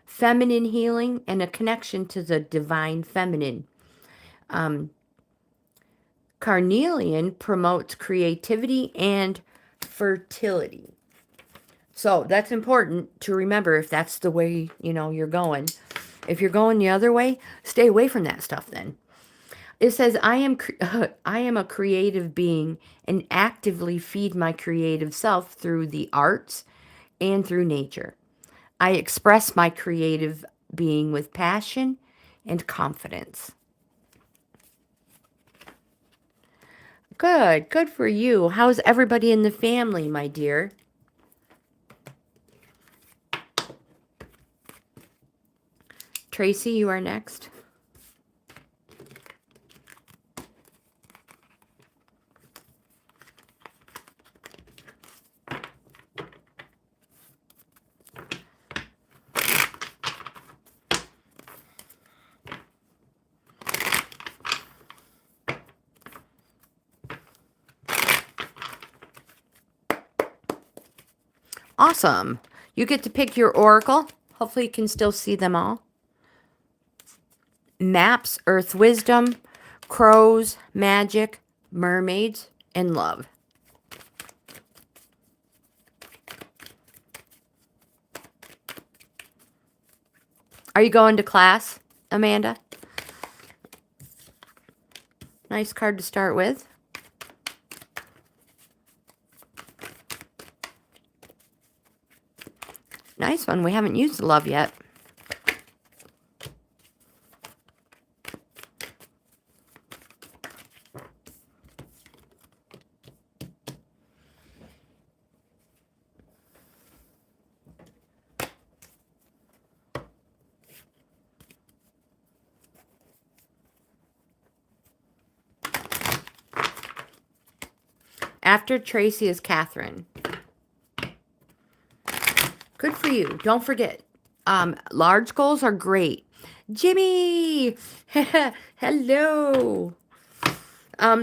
Speaker 2: feminine healing, and a connection to the divine feminine. Carnelian promotes creativity and fertility. So that's important to remember if that's the way, you're going. If you're going the other way, stay away from that stuff then. It says, I am a creative being and actively feed my creative self through the arts and through nature. I express my creative being with passion and confidence. Good for you. How's everybody in the family, my dear? Tracy, you are next. Awesome. You get to pick your oracle. Hopefully you can still see them all. Maps, Earth Wisdom, Crows, Magic, Mermaids, and Love. Are you going to class, Amanda? Nice card to start with. Nice one. We haven't used Love yet. After Tracy is Catherine. Good for you. Don't forget. Large goals are great. Jimmy! Hello.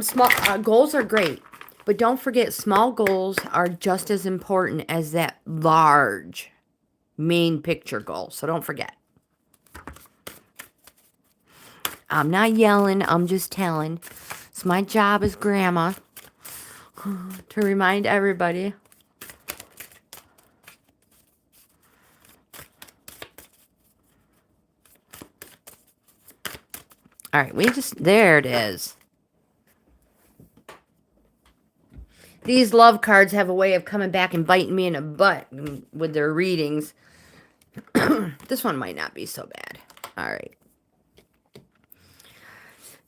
Speaker 2: Small goals are great. But don't forget, small goals are just as important as that large main picture goal. So don't forget. I'm not yelling. I'm just telling. It's my job as grandma to remind everybody. All right, there it is. These love cards have a way of coming back and biting me in the butt with their readings. This one might not be so bad. All right.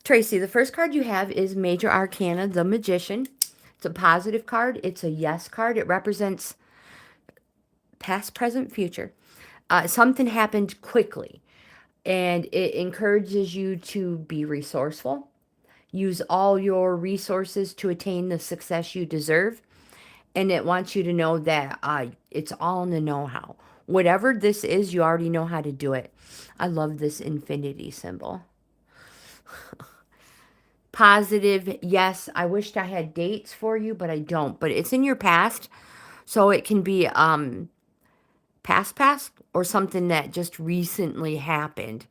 Speaker 2: Tracy, the first card you have is Major Arcana, the Magician. It's a positive card. It's a yes card. It represents past, present, future. Something happened quickly, and it encourages you to be resourceful. Use all your resources to attain the success you deserve. And it wants you to know that it's all in the know-how. Whatever this is, you already know how to do it. I love this infinity symbol. Positive, yes. I wished I had dates for you, but I don't. But it's in your past, so it can be past, or something that just recently happened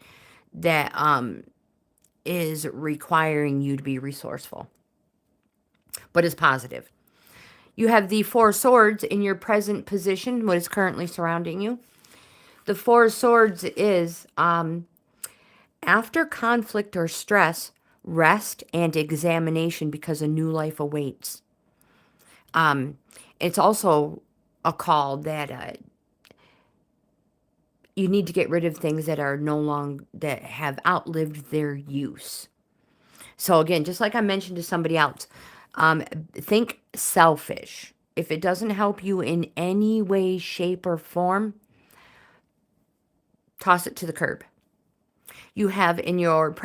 Speaker 2: that is requiring you to be resourceful. But it's positive. You have the Four of Swords in your present position, what is currently surrounding you. The Four of Swords is, after conflict or stress, rest and examination because a new life awaits. It's also a call that you need to get rid of things that are that have outlived their use. So again, just like I mentioned to somebody else, think selfish. If it doesn't help you in any way, shape, or form, toss it to the curb. You have in your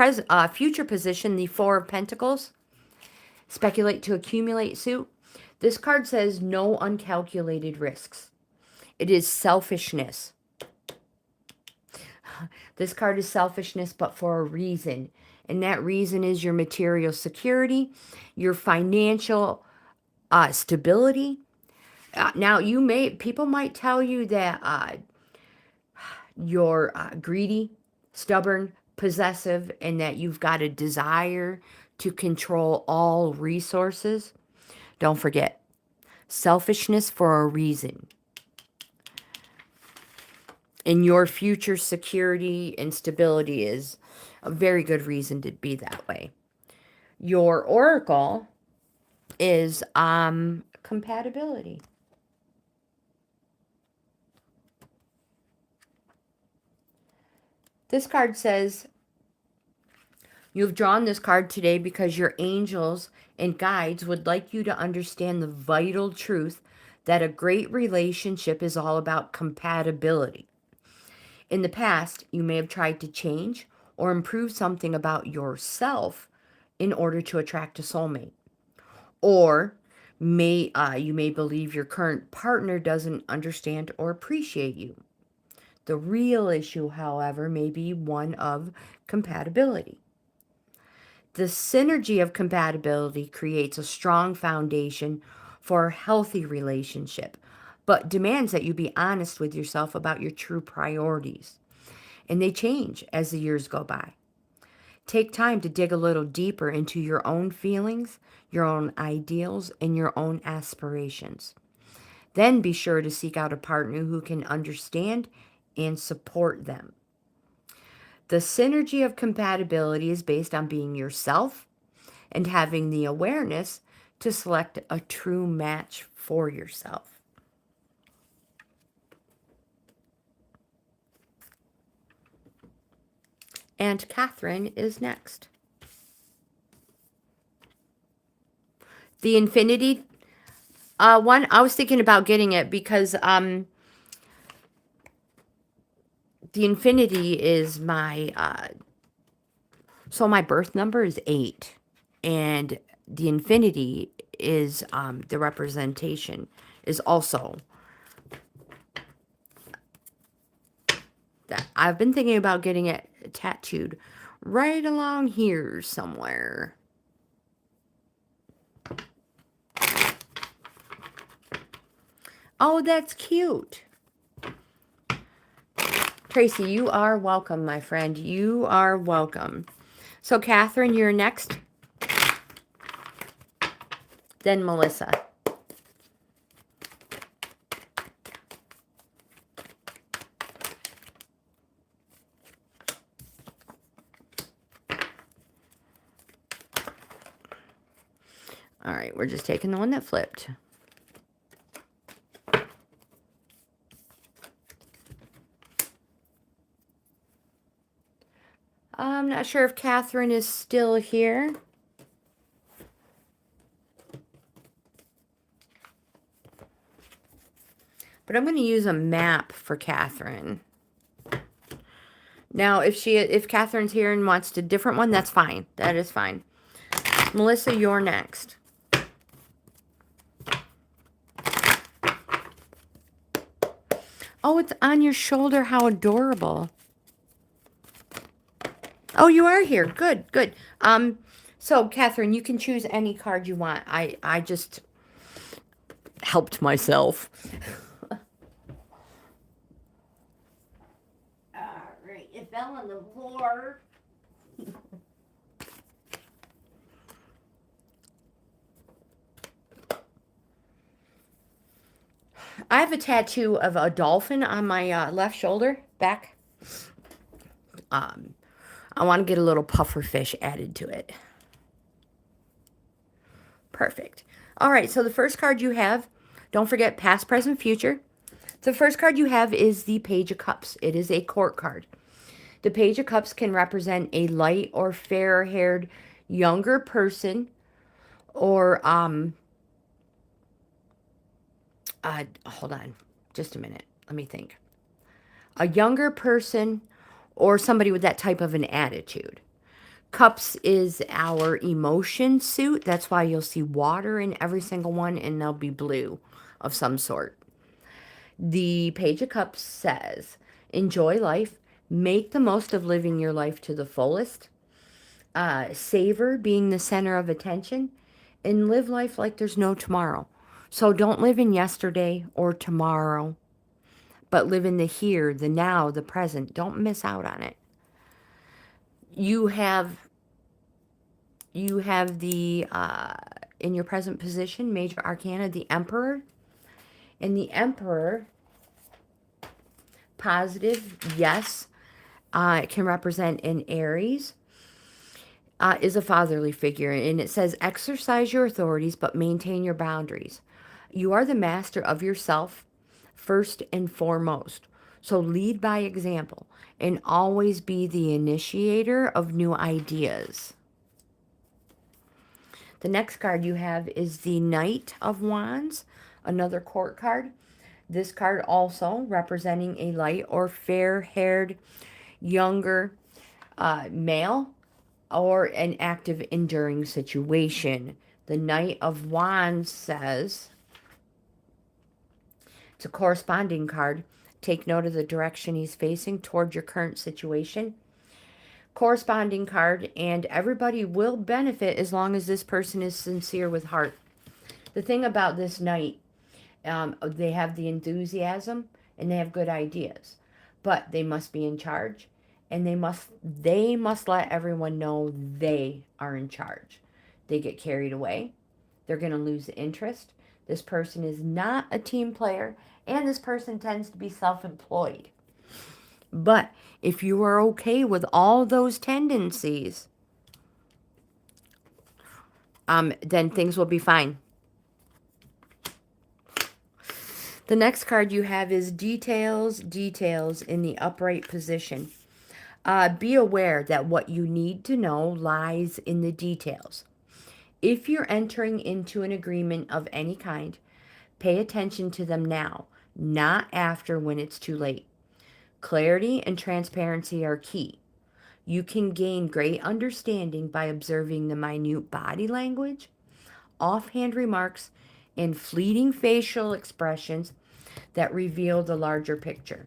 Speaker 2: future position the Four of Pentacles. Speculate to accumulate suit. This card says no uncalculated risks. It is selfishness. This card is selfishness, but for a reason. And that reason is your material security, your financial stability. Now, people might tell you that you're greedy, stubborn, possessive, and that you've got a desire to control all resources. Don't forget, selfishness for a reason. And your future security and stability is a very good reason to be that way. Your oracle is compatibility. This card says, you've drawn this card today because your angels and guides would like you to understand the vital truth that a great relationship is all about compatibility. In the past, you may have tried to change or improve something about yourself in order to attract a soulmate. Or you may believe your current partner doesn't understand or appreciate you. The real issue, however, may be one of compatibility. The synergy of compatibility creates a strong foundation for a healthy relationship, but demands that you be honest with yourself about your true priorities. And they change as the years go by. Take time to dig a little deeper into your own feelings, your own ideals, and your own aspirations. Then be sure to seek out a partner who can understand and support them. The synergy of compatibility is based on being yourself and having the awareness to select a true match for yourself. And Catherine is next. The Infinity one, I was thinking about getting it because the Infinity is my so my birth number is 8, and the Infinity is the representation is also that. I've been thinking about getting it tattooed right along here somewhere. Oh, that's cute. Tracy, you are welcome, my friend. You are welcome. So, Catherine, you're next. Then Melissa. All right, we're just taking the one that flipped. I'm not sure if Catherine is still here. But I'm going to use a map for Catherine. Now, if Catherine's here and wants a different one, that's fine. That is fine. Melissa, you're next. Oh, it's on your shoulder. How adorable. Oh, you are here. Good, good. So, Catherine, you can choose any card you want. I just helped myself. All right. It fell on the floor. I have a tattoo of a dolphin on my left shoulder, back. I want to get a little puffer fish added to it. Perfect. All right, so the first card you have, don't forget past, present, future. The first card you have is the Page of Cups. It is a court card. The Page of Cups can represent a light or fair-haired younger person, or hold on just a minute. Let me think. A younger person or somebody with that type of an attitude. Cups is our emotion suit. That's why you'll see water in every single one, and they'll be blue of some sort. The Page of Cups says, enjoy life. Make the most of living your life to the fullest. Savor being the center of attention. And live life like there's no tomorrow. So don't live in yesterday or tomorrow, but live in the here, the now, the present. Don't miss out on it. You have the, in your present position, Major Arcana, the Emperor. And the Emperor, positive, yes, it can represent an Aries, is a fatherly figure. And it says, exercise your authorities, but maintain your boundaries. You are the master of yourself, first and foremost. So lead by example and always be the initiator of new ideas. The next card you have is the Knight of Wands, another court card. This card also representing a light or fair-haired younger male or an active, enduring situation. The Knight of Wands says, it's a corresponding card. Take note of the direction he's facing toward your current situation. Corresponding card, and everybody will benefit as long as this person is sincere with heart. The thing about this Knight, they have the enthusiasm and they have good ideas, but they must be in charge, and they must let everyone know they are in charge. They get carried away. They're going to lose interest. This person is not a team player, and this person tends to be self-employed. But if you are okay with all those tendencies, then things will be fine. The next card you have is details, details in the upright position. Be aware that what you need to know lies in the details. If you're entering into an agreement of any kind, pay attention to them now, not after when it's too late. Clarity and transparency are key. You can gain great understanding by observing the minute body language, offhand remarks and fleeting facial expressions that reveal the larger picture.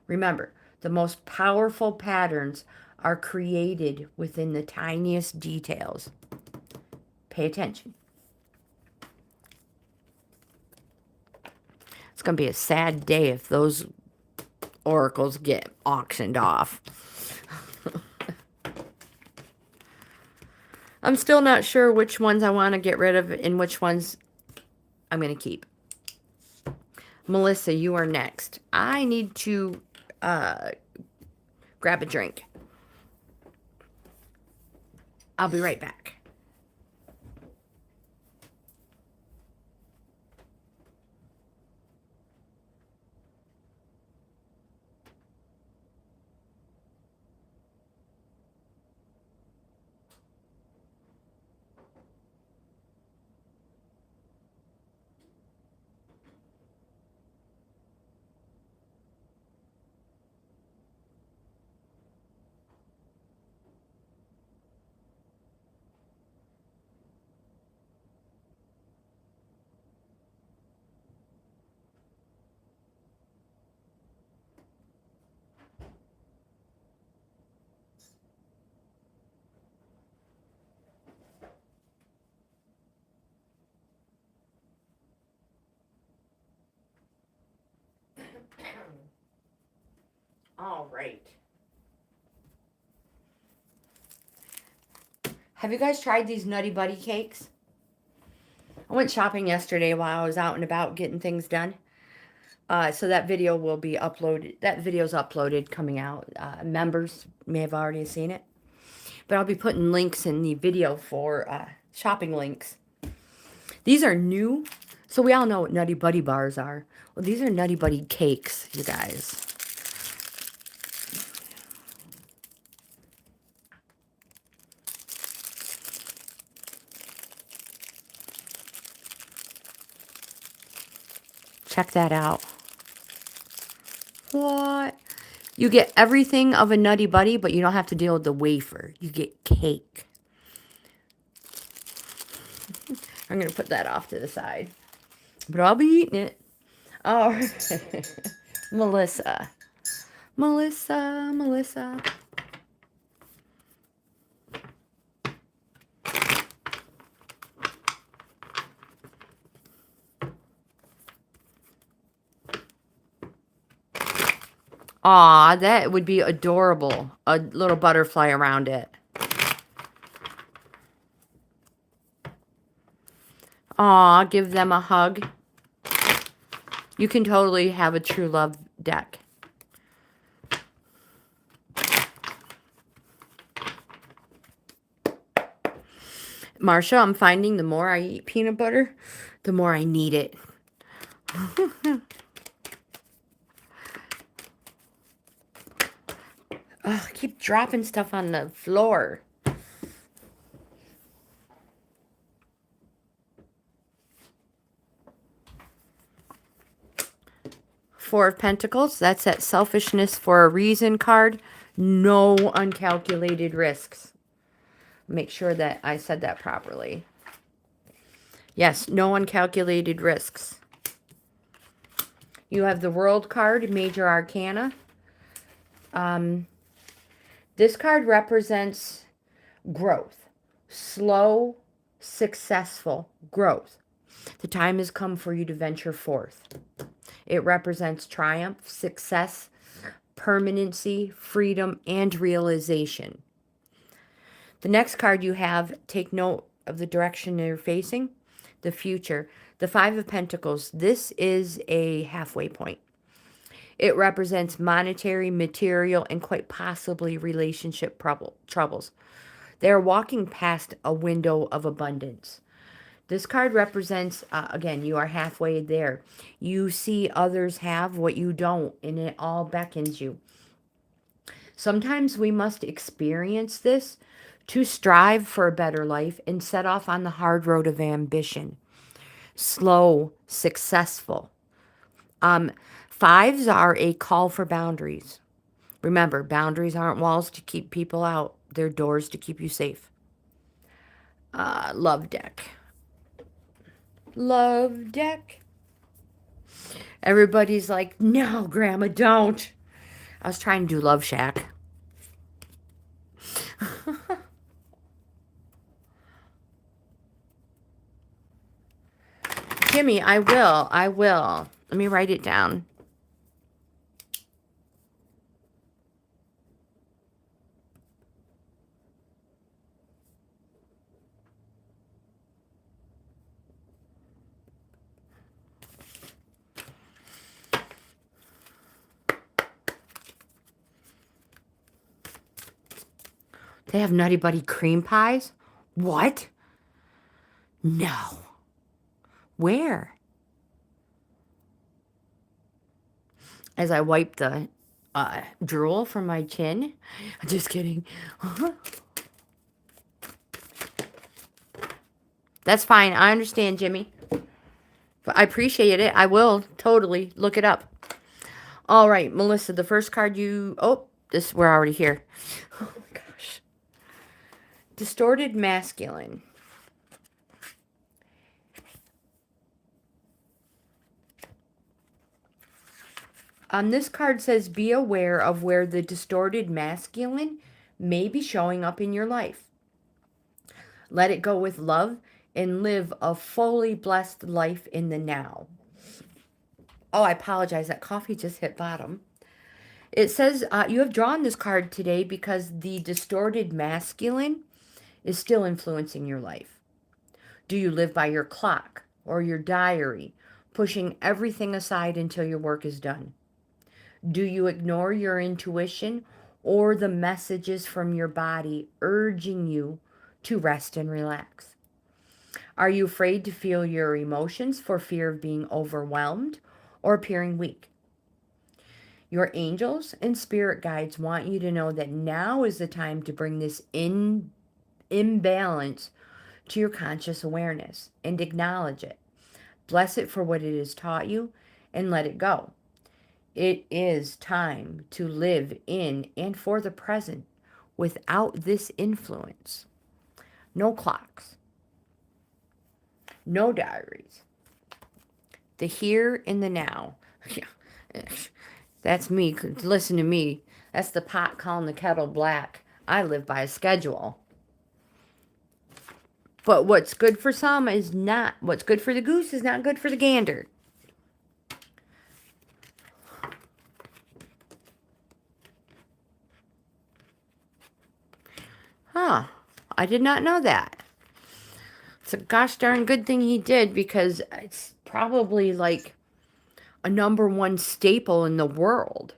Speaker 2: Remember, the most powerful patterns are created within the tiniest details. Pay attention. It's going to be a sad day if those oracles get auctioned off. I'm still not sure which ones I want to get rid of and which ones I'm going to keep. Melissa, you are next. I need to grab a drink. I'll be right back. All right. Have you guys tried these Nutty Buddy cakes? I went shopping yesterday while I was out and about getting things done. So that video will be uploaded. That video's uploaded, coming out. Members may have already seen it. But I'll be putting links in the video for shopping links. These are new. So we all know what Nutty Buddy bars are. Well, these are Nutty Buddy cakes, you guys. Check that out. What? You get everything of a Nutty Buddy, but you don't have to deal with the wafer. You get cake. I'm going to put that off to the side. But I'll be eating it. All right. Melissa. Melissa. Aw, that would be adorable. A little butterfly around it. Aw, give them a hug. You can totally have a true love deck. Marsha, I'm finding the more I eat peanut butter, the more I need it. Ugh, I keep dropping stuff on the floor. Four of Pentacles. That's that selfishness for a reason card. No uncalculated risks. Make sure that I said that properly. Yes, no uncalculated risks. You have the World card, Major Arcana. This card represents growth. Slow, successful growth. The time has come for you to venture forth. It represents triumph, success, permanency, freedom, and realization. The next card you have, take note of the direction you're facing, the future. The Five of Pentacles, this is a halfway point. It represents monetary, material, and quite possibly relationship troubles. They're walking past a window of abundance. This card represents, again, you are halfway there. You see others have what you don't, and it all beckons you. Sometimes we must experience this to strive for a better life and set off on the hard road of ambition. Slow, successful. Fives are a call for boundaries. Remember, boundaries aren't walls to keep people out. They're doors to keep you safe. Love deck. Love deck. Everybody's like, no, Grandma, don't. I was trying to do Love Shack. Jimmy, I will. I will. Let me write it down. They have Nutty Buddy cream pies? What? No. Where? As I wipe the drool from my chin. Just kidding. That's fine. I understand, Jimmy. But I appreciate it. I will totally look it up. All right, Melissa, the first card you... Oh, we're already here. Oh, my gosh. Distorted masculine. This card says, be aware of where the distorted masculine may be showing up in your life. Let it go with love and live a fully blessed life in the now. Oh, I apologize. That coffee just hit bottom. It says you have drawn this card today because the distorted masculine is still influencing your life. Do you live by your clock or your diary, pushing everything aside until your work is done? Do you ignore your intuition or the messages from your body urging you to rest and relax? Are you afraid to feel your emotions for fear of being overwhelmed or appearing weak? Your angels and spirit guides want you to know that now is the time to bring this imbalance to your conscious awareness and acknowledge it. Bless it for what it has taught you and let it go. It is time to live in and for the present without this influence. No clocks. No diaries. The here and the now. That's me. Listen to me. That's the pot calling the kettle black. I live by a schedule. But what's good for some is not. What's good for the goose is not good for the gander. Huh. I did not know that. It's a gosh darn good thing he did, because it's probably like a #1 staple in the world.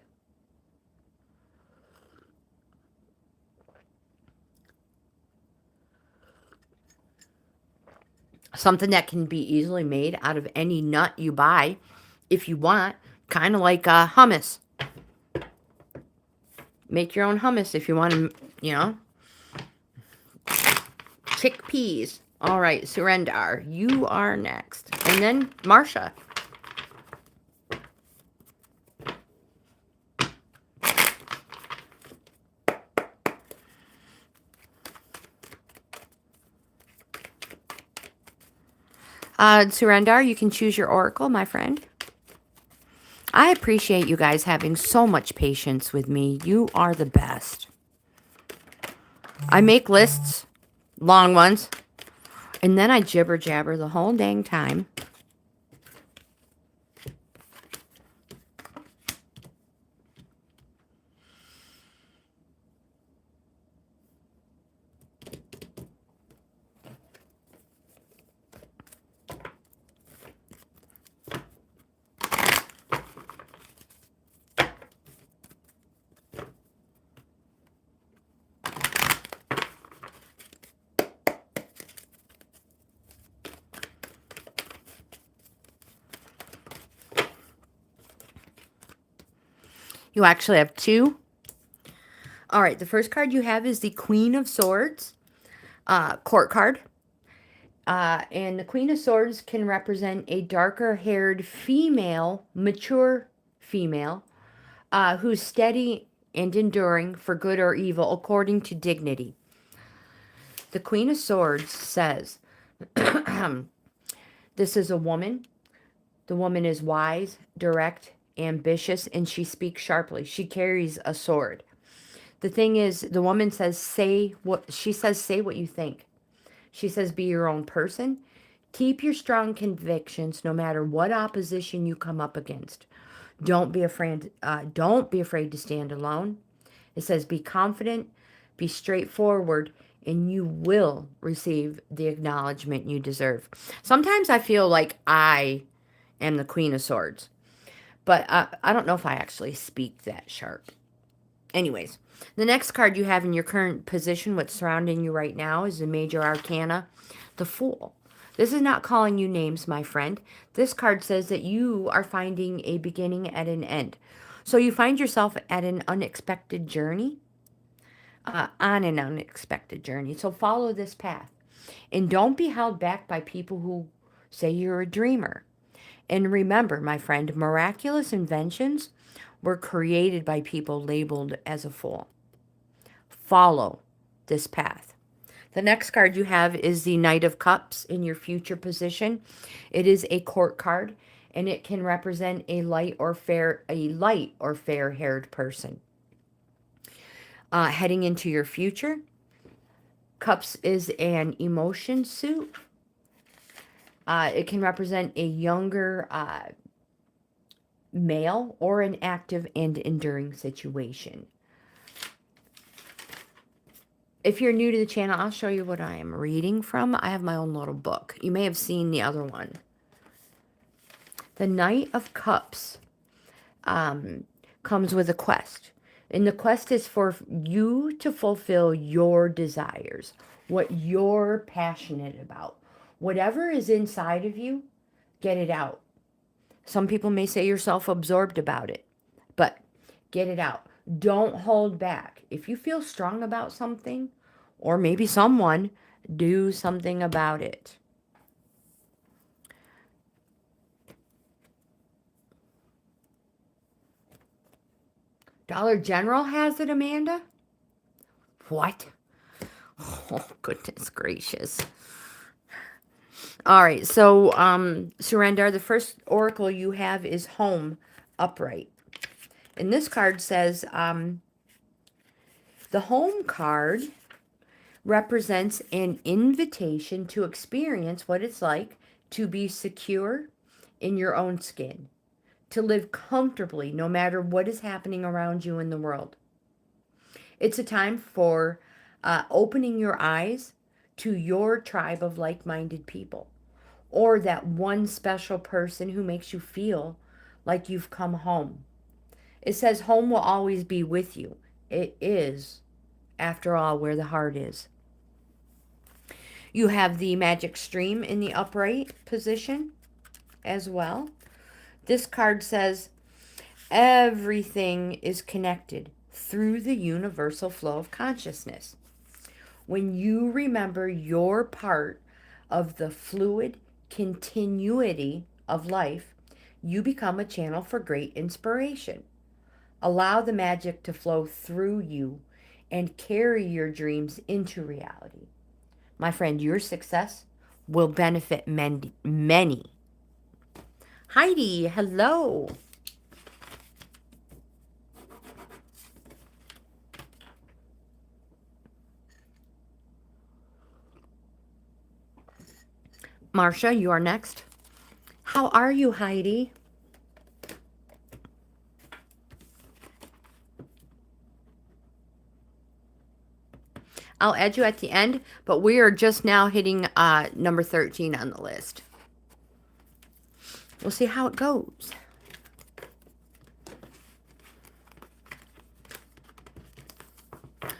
Speaker 2: Something that can be easily made out of any nut you buy if you want. Kind of like hummus. Make your own hummus if you want to, you know. Chickpeas. All right, Surrendar, you are next. And then Marsha. Surrendar, you can choose your oracle, my friend. I appreciate you guys having so much patience with me. You are the best. I make lists, long ones, and then I jibber jabber the whole dang time. You actually have 2. All right, the first card you have is the Queen of Swords, court card. And the Queen of Swords can represent a darker-haired female, mature female, who's steady and enduring for good or evil according to dignity. The Queen of Swords says, the This is a woman. The woman is wise, direct, ambitious, and she speaks sharply. She carries a sword. The thing is, the woman says, say what you think. She says, be your own person. Keep your strong convictions no matter what opposition you come up against. Don't be afraid to stand alone. It says, be confident, be straightforward, and you will receive the acknowledgement you deserve. Sometimes I feel like I am the Queen of Swords, but I don't know if I actually speak that sharp. Anyways, the next card you have in your current position, what's surrounding you right now, is the Major Arcana, the Fool. This is not calling you names, my friend. This card says that you are finding a beginning at an end. So you find yourself at an unexpected journey, on an unexpected journey. So follow this path. And don't be held back by people who say you're a dreamer. And remember, my friend, miraculous inventions were created by people labeled as a fool. Follow this path. The next card you have is the Knight of Cups in your future position. It is a court card, and it can represent a light or fair-haired person. Heading into your future, Cups is an emotion suit. It can represent a younger male or an active and enduring situation. If you're new to the channel, I'll show you what I am reading from. I have my own little book. You may have seen the other one. The Knight of Cups comes with a quest. And the quest is for you to fulfill your desires, what you're passionate about. Whatever is inside of you, get it out. Some people may say you're self-absorbed about it, but get it out. Don't hold back. If you feel strong about something, or maybe someone, do something about it. Dollar General has it, Amanda? What? Oh, goodness gracious. All right, so Surrender, the first oracle you have is Home Upright. And this card says, the Home card represents an invitation to experience what it's like to be secure in your own skin, to live comfortably no matter what is happening around you in the world. It's a time for opening your eyes to your tribe of like-minded people, or that one special person who makes you feel like you've come home. It says home will always be with you. It is, after all, where the heart is. You have the Magic Stream in the upright position as well. This card says everything is connected through the universal flow of consciousness. When you remember your part of the fluid continuity of life, you become a channel for great inspiration. Allow the magic to flow through you and carry your dreams into reality. My friend, your success will benefit many. Heidi, hello. Marcia, you are next. How are you, Heidi? I'll add you at the end, but we are just now hitting number 13 on the list. We'll see how it goes.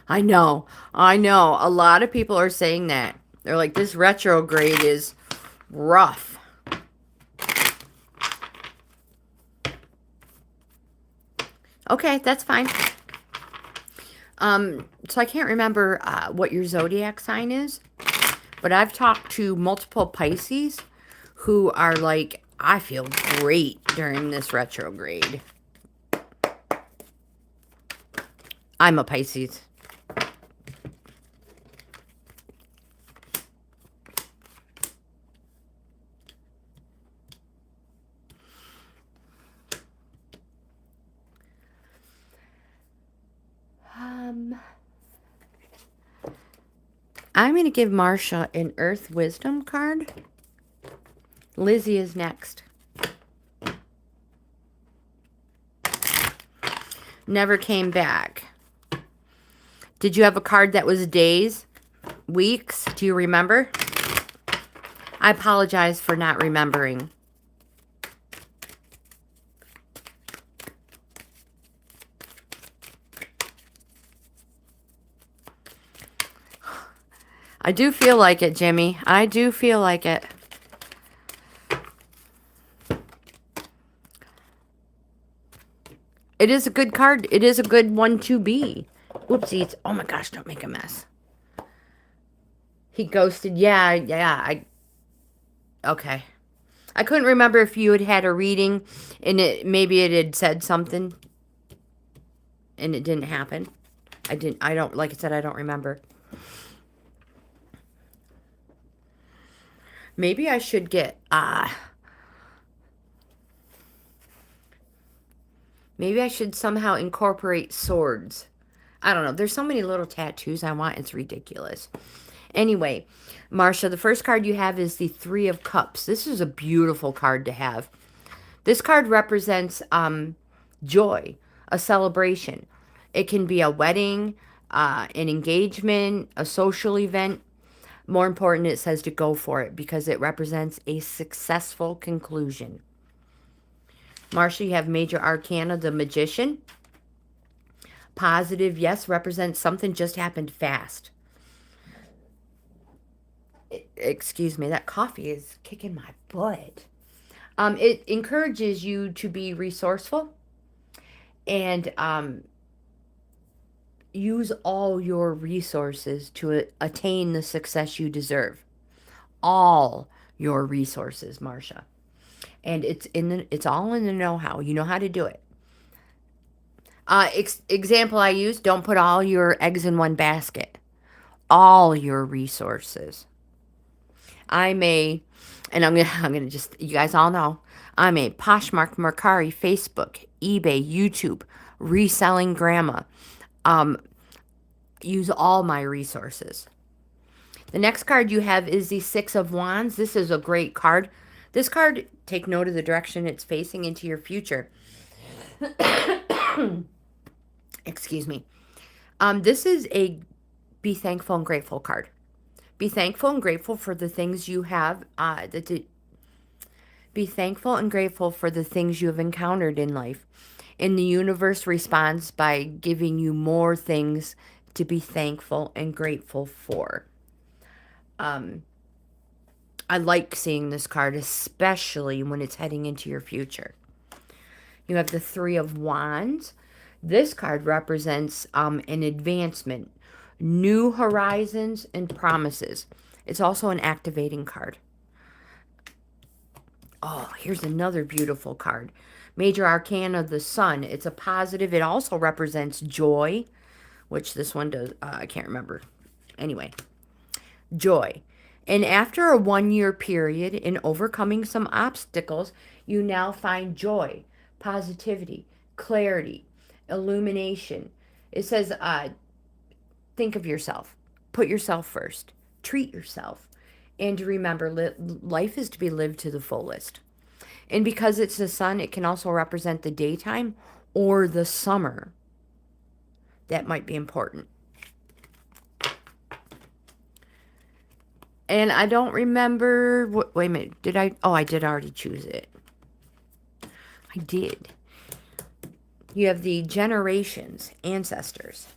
Speaker 2: I know. A lot of people are saying that. They're like, this retrograde is rough. Okay, that's fine. So I can't remember what your zodiac sign is, but I've talked to multiple Pisces who are like, I feel great during this retrograde. I'm a Pisces. I'm going to give Marsha an Earth Wisdom card. Lizzie is next. Never came back. Did you have a card that was days, weeks? Do you remember? I apologize for not remembering. I do feel like it, Jimmy. I do feel like it. It is a good card. It is a good one to be. Whoopsies. Oh my gosh, don't make a mess. He ghosted. Yeah. Okay. I couldn't remember if you had had a reading and maybe it had said something and it didn't happen. Like I said, I don't remember. Maybe I should get, maybe I should somehow incorporate swords. I don't know. There's so many little tattoos I want. It's ridiculous. Anyway, Marsha, the first card you have is the Three of Cups. This is a beautiful card to have. This card represents joy, a celebration. It can be a wedding, an engagement, a social event. More important, it says to go for it because it represents a successful conclusion. Marsha, you have Major Arcana, the Magician. Positive, yes, represents something just happened fast. Excuse me, that coffee is kicking my butt. It encourages you to be resourceful and use all your resources to attain the success you deserve. All your resources, Marsha. And it's all in the know-how. You know how to do it. Example I use, don't put all your eggs in one basket. All your resources. I'm gonna just, you guys all know, I'm a Poshmark, Mercari, Facebook, eBay, YouTube, reselling grandma. Use all my resources. The next card you have is the Six of Wands. This is a great card. This card, take note of the direction it's facing into your future. Excuse me. This is a be thankful and grateful card. Be thankful and grateful for the things you have. Be thankful and grateful for the things you have encountered in life. And the universe responds by giving you more things to be thankful and grateful for. I like seeing this card, especially when it's heading into your future. You have the Three of Wands. This card represents an advancement, new horizons, and promises. It's also an activating card. Oh, here's another beautiful card. Major Arcana, the Sun. It's a positive. It also represents joy, which this one does. I can't remember. Anyway, joy. And after a 1-year period in overcoming some obstacles, you now find joy, positivity, clarity, illumination. It says, think of yourself. Put yourself first. Treat yourself. And remember, life is to be lived to the fullest. And because it's the sun, it can also represent the daytime or the summer. That might be important. And I don't remember, wait a minute, did I? Oh, I did already choose it. I did. You have the generations, ancestors.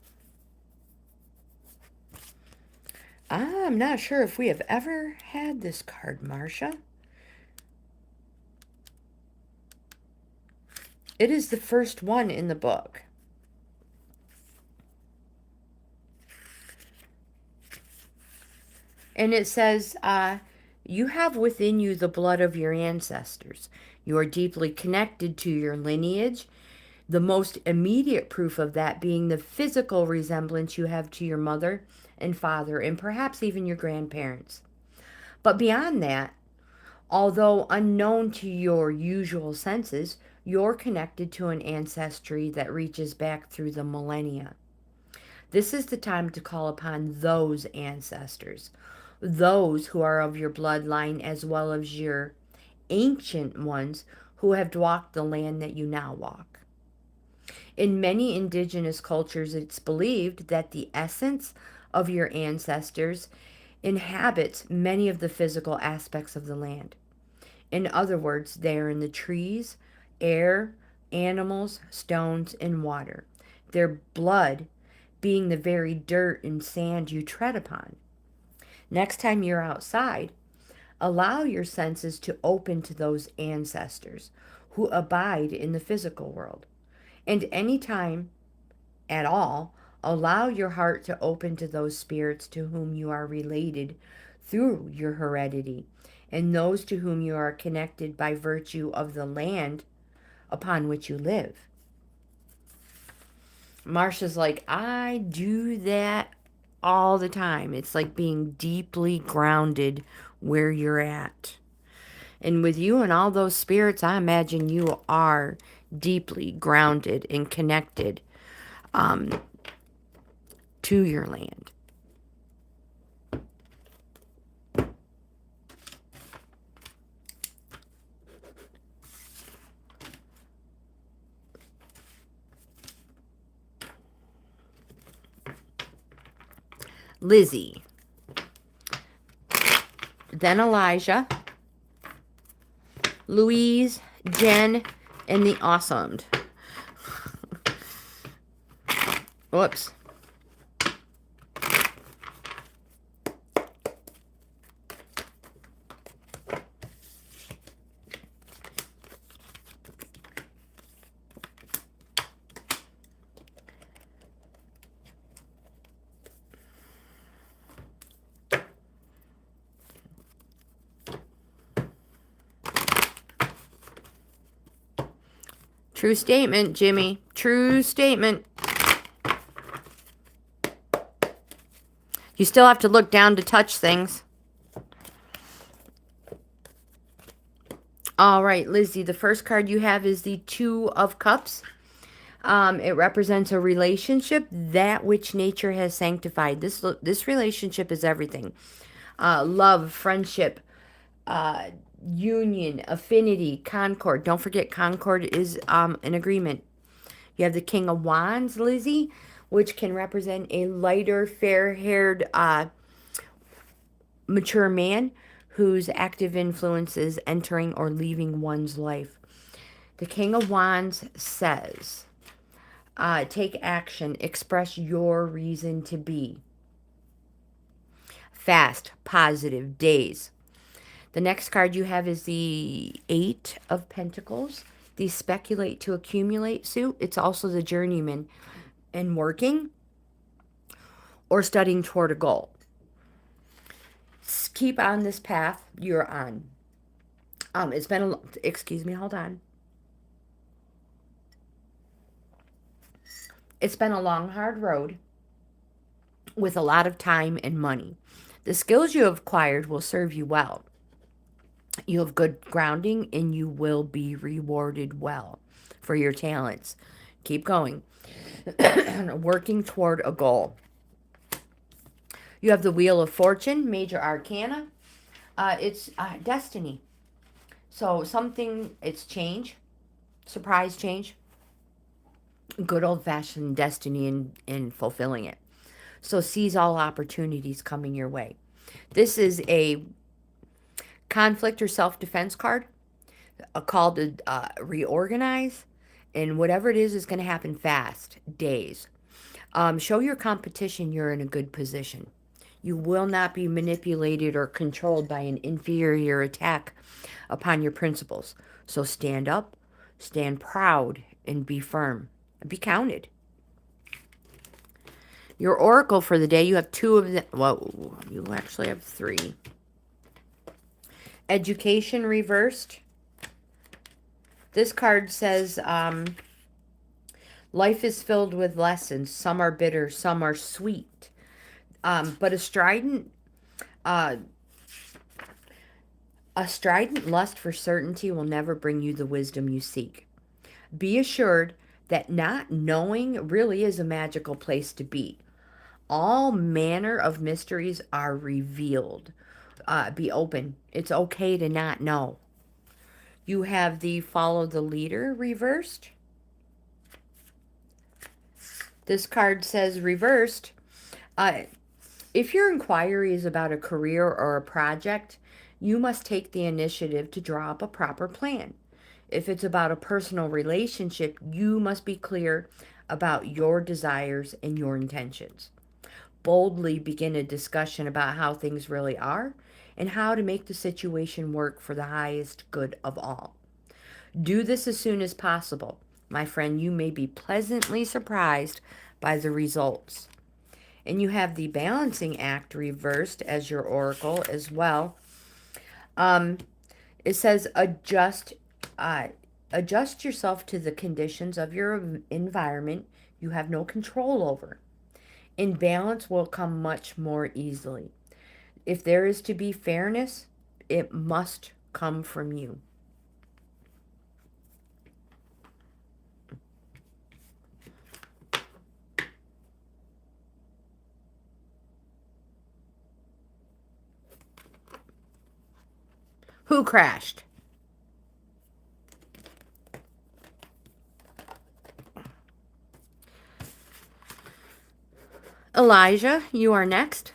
Speaker 2: I'm not sure if we have ever had this card, Marsha. It is the first one in the book. And it says, you have within you the blood of your ancestors. You are deeply connected to your lineage. The most immediate proof of that being the physical resemblance you have to your mother and father, and perhaps even your grandparents. But beyond that, although unknown to your usual senses, you're connected to an ancestry that reaches back through the millennia. This is the time to call upon those ancestors, those who are of your bloodline, as well as your ancient ones who have walked the land that you now walk. In many indigenous cultures, it's believed that the essence of your ancestors inhabits many of the physical aspects of the land. In other words, they are in the trees, air, animals, stones, and water. Their blood being the very dirt and sand you tread upon. Next time you're outside, allow your senses to open to those ancestors who abide in the physical world. And anytime at all, allow your heart to open to those spirits to whom you are related through your heredity and those to whom you are connected by virtue of the land upon which you live. Marsha's like, I do that all the time. It's like being deeply grounded where you're at. And with you and all those spirits, I imagine you are deeply grounded and connected to your land. Lizzie, then Elijah, Louise, Jen, and the Awesomed. Whoops. True statement, Jimmy. True statement. You still have to look down to touch things. All right, Lizzie, the first card you have is the Two of Cups. It represents a relationship, that which nature has sanctified. This relationship is everything. Love, friendship, union, affinity, concord. Don't forget, concord is an agreement. You have the King of Wands, Lizzie, which can represent a lighter, fair-haired, mature man whose active influence is entering or leaving one's life. The King of Wands says, take action, express your reason to be. Fast, positive days. The next card you have is the Eight of Pentacles, the speculate to accumulate suit. It's also the journeyman in working or studying toward a goal. Keep on this path you're on. It's been excuse me, hold on. It's been a long, hard road with a lot of time and money. The skills you have acquired will serve you well. You have good grounding and you will be rewarded well for your talents. Keep going. Working toward a goal. You have the Wheel of Fortune, Major Arcana. It's destiny. So something, it's change, surprise change. Good old-fashioned destiny in fulfilling it. So seize all opportunities coming your way. This is a conflict or self-defense card, a call to reorganize, and whatever it is going to happen fast, days. Show your competition you're in a good position. You will not be manipulated or controlled by an inferior attack upon your principles. So stand up, stand proud, and be firm. Be counted. Your oracle for the day, you have two of them. Whoa, you actually have three. Education reversed. This card says, life is filled with lessons. Some are bitter, some are sweet. But a strident lust for certainty will never bring you the wisdom you seek. Be assured that not knowing really is a magical place to be. All manner of mysteries are revealed. Be open. It's okay to not know. You have the follow the leader reversed. This card says reversed. Uh, if your inquiry is about a career or a project, you must take the initiative to draw up a proper plan. If it's about a personal relationship, you must be clear about your desires and your intentions. Boldly begin a discussion about how things really are and how to make the situation work for the highest good of all. Do this as soon as possible. My friend, you may be pleasantly surprised by the results. And you have the balancing act reversed as your oracle as well. It says adjust yourself to the conditions of your environment you have no control over. And balance will come much more easily. If there is to be fairness, it must come from you. Who crashed? Elijah, you are next.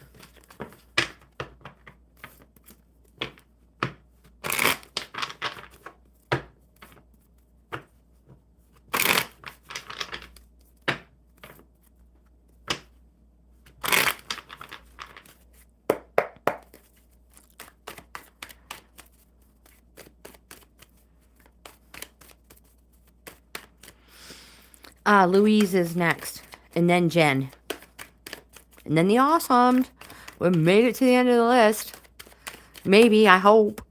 Speaker 2: Louise is next. And then Jen. And then the awesomes. We made it to the end of the list. Maybe, I hope.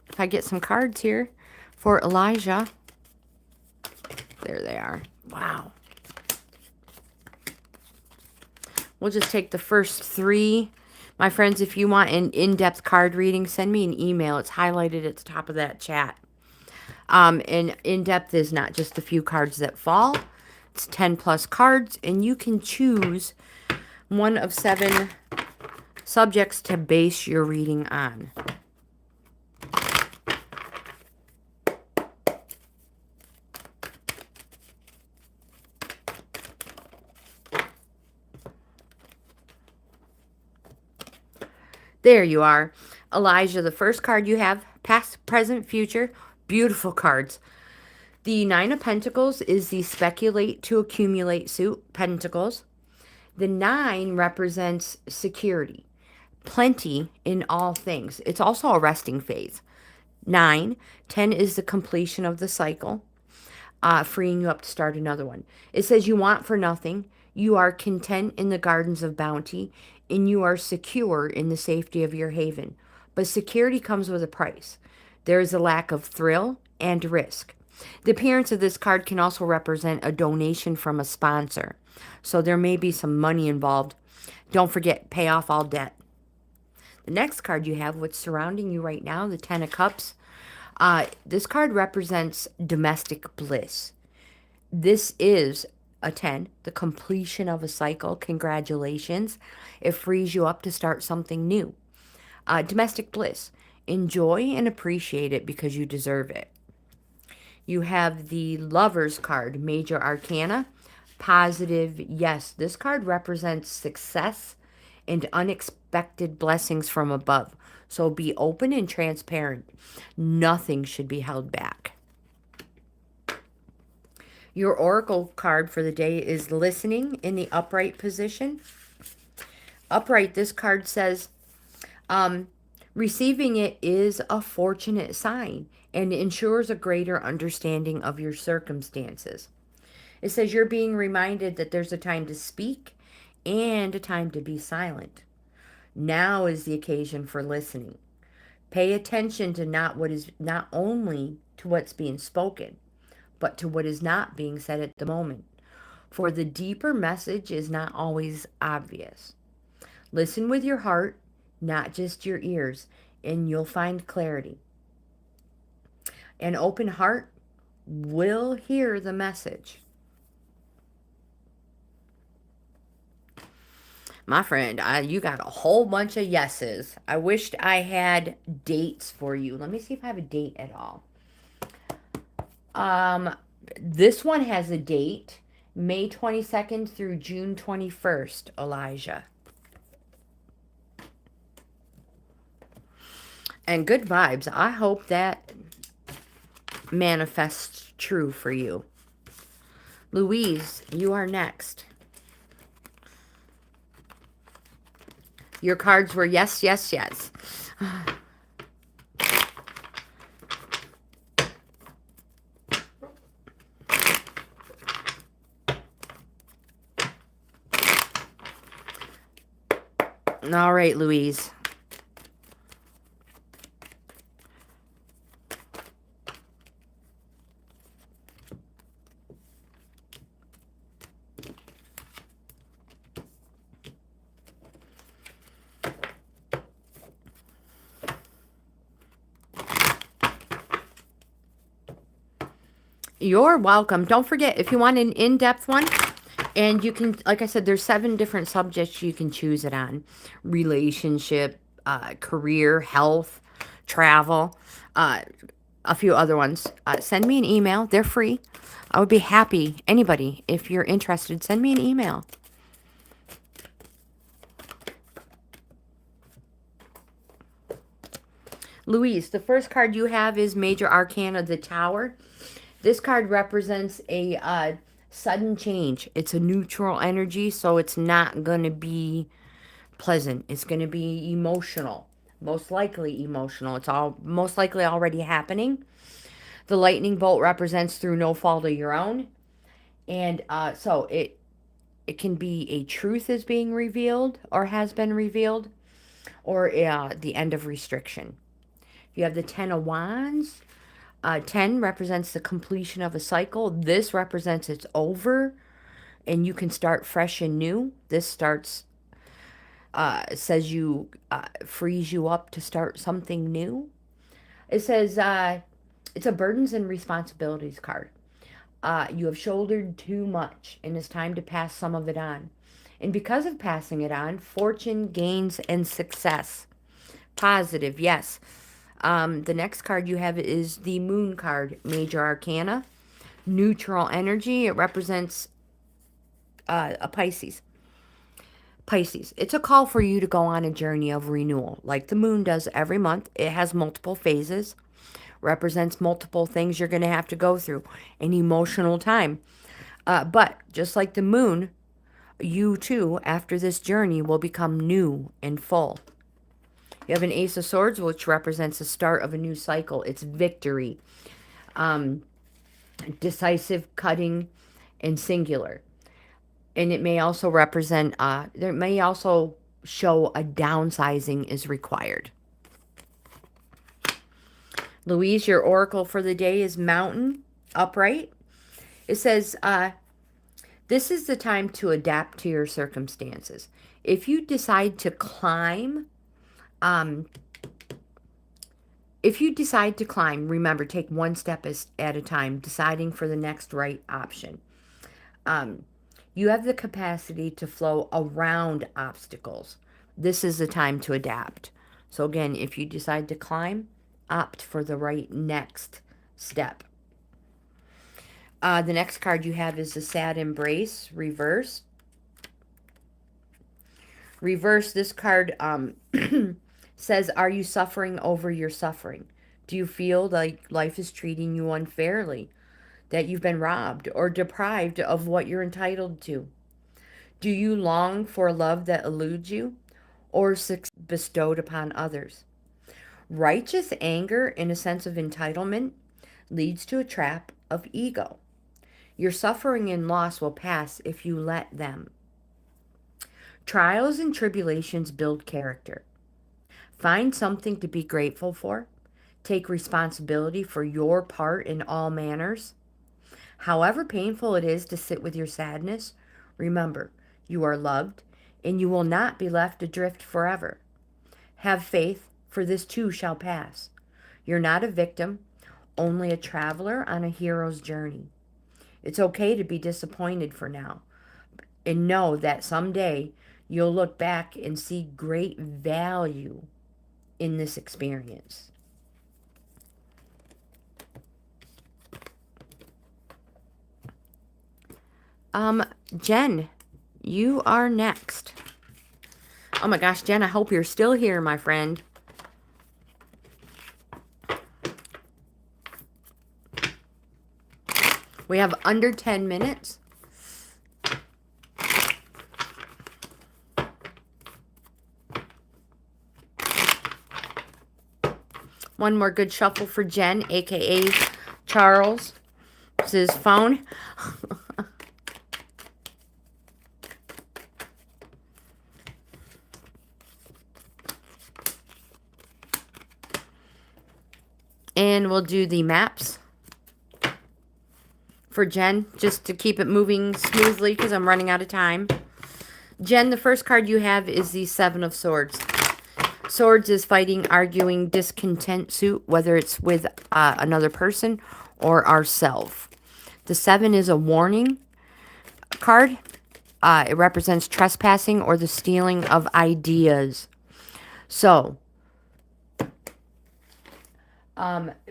Speaker 2: If I get some cards here for Elijah. There they are. Wow. We'll just take the first three. My friends, if you want an in-depth card reading, send me an email. It's highlighted at the top of that chat. And in-depth is not just a few cards that fall. It's 10 plus cards, and you can choose one of 7 subjects to base your reading on. There you are. Elijah, the first card you have, past, present, future, beautiful cards. The 9 of Pentacles is the speculate to accumulate suit, Pentacles. The 9 represents security, plenty in all things. It's also a resting phase. 9. 10 is the completion of the cycle, freeing you up to start another one. It says you want for nothing. You are content in the gardens of bounty, and you are secure in the safety of your haven. But security comes with a price. There is a lack of thrill and risk. The appearance of this card can also represent a donation from a sponsor. So there may be some money involved. Don't forget, pay off all debt. The next card you have, what's surrounding you right now, the 10 of Cups. This card represents domestic bliss. This is a 10, the completion of a cycle. Congratulations. It frees you up to start something new. Domestic bliss. Enjoy and appreciate it because you deserve it. You have the Lover's card, Major Arcana. Positive, yes. This card represents success and unexpected blessings from above. So be open and transparent. Nothing should be held back. Your Oracle card for the day is Listening in the upright position. Upright, this card says, receiving it is a fortunate sign and ensures a greater understanding of your circumstances. It says you're being reminded that there's a time to speak and a time to be silent. Now is the occasion for listening. Pay attention to not only to what's being spoken, but to what is not being said at the moment. For the deeper message is not always obvious. Listen with your heart, not just your ears, and you'll find clarity. An open heart will hear the message. My friend, you got a whole bunch of yeses. I wished I had dates for you. Let me see if I have a date at all. This one has a date, May 22nd through June 21st, Elijah. And good vibes. I hope that manifests true for you. Louise, you are next. Your cards were yes, yes, yes. All right, Louise. You're welcome. Don't forget, if you want an in-depth one, and you can, like I said, there's 7 different subjects you can choose it on. Relationship, career, health, travel, a few other ones. Send me an email. They're free. I would be happy. Anybody, if you're interested, send me an email. Louise, the first card you have is Major Arcana, the Tower. This card represents a sudden change. It's a neutral energy, so it's not going to be pleasant. It's going to be emotional, most likely emotional. It's all most likely already happening. The lightning bolt represents through no fault of your own. And so it can be a truth is being revealed or has been revealed, or the end of restriction. You have the 10 of Wands. 10 represents the completion of a cycle. This represents it's over and you can start fresh and new. This starts, says you, frees you up to start something new. It says it's a burdens and responsibilities card. You have shouldered too much and it's time to pass some of it on. And because of passing it on, fortune, gains, and success. Positive, yes. The next card you have is the Moon card, Major Arcana. Neutral energy. It represents a Pisces. Pisces. It's a call for you to go on a journey of renewal, like the moon does every month. It has multiple phases. Represents multiple things you're going to have to go through. An emotional time. But just like the moon, you too, after this journey, will become new and full. You have an Ace of Swords, which represents the start of a new cycle. It's victory, decisive, cutting, and singular. And it may also represent, there may also show a downsizing is required. Louise, your oracle for the day is Mountain, upright. It says, this is the time to adapt to your circumstances. If you decide to climb, remember, take one step at a time, deciding for the next right option. You have the capacity to flow around obstacles. This is the time to adapt. So again, if you decide to climb, opt for the right next step. The next card you have is the Sad Embrace, reverse. Reverse, this card says, are you suffering over your suffering? Do you feel like life is treating you unfairly? That you've been robbed or deprived of what you're entitled to? Do you long for love that eludes you or bestowed upon others? Righteous anger and a sense of entitlement leads to a trap of ego. Your suffering and loss will pass if you let them. Trials and tribulations build character. Find something to be grateful for. Take responsibility for your part in all manners. However painful it is to sit with your sadness, remember, you are loved and you will not be left adrift forever. Have faith, for this too shall pass. You're not a victim, only a traveler on a hero's journey. It's okay to be disappointed for now, and know that someday you'll look back and see great value in this experience. Jen, you are next. Oh my gosh, Jen, I hope you're still here, my friend. We have under 10 minutes. One more good shuffle for Jen, aka Charles. This is his phone. And we'll do the maps for Jen, just to keep it moving smoothly because I'm running out of time. Jen, the first card you have is the Seven of Swords. Swords is fighting, arguing, discontent suit, whether it's with another person or ourself. The 7 is a warning card. It represents trespassing or the stealing of ideas. So,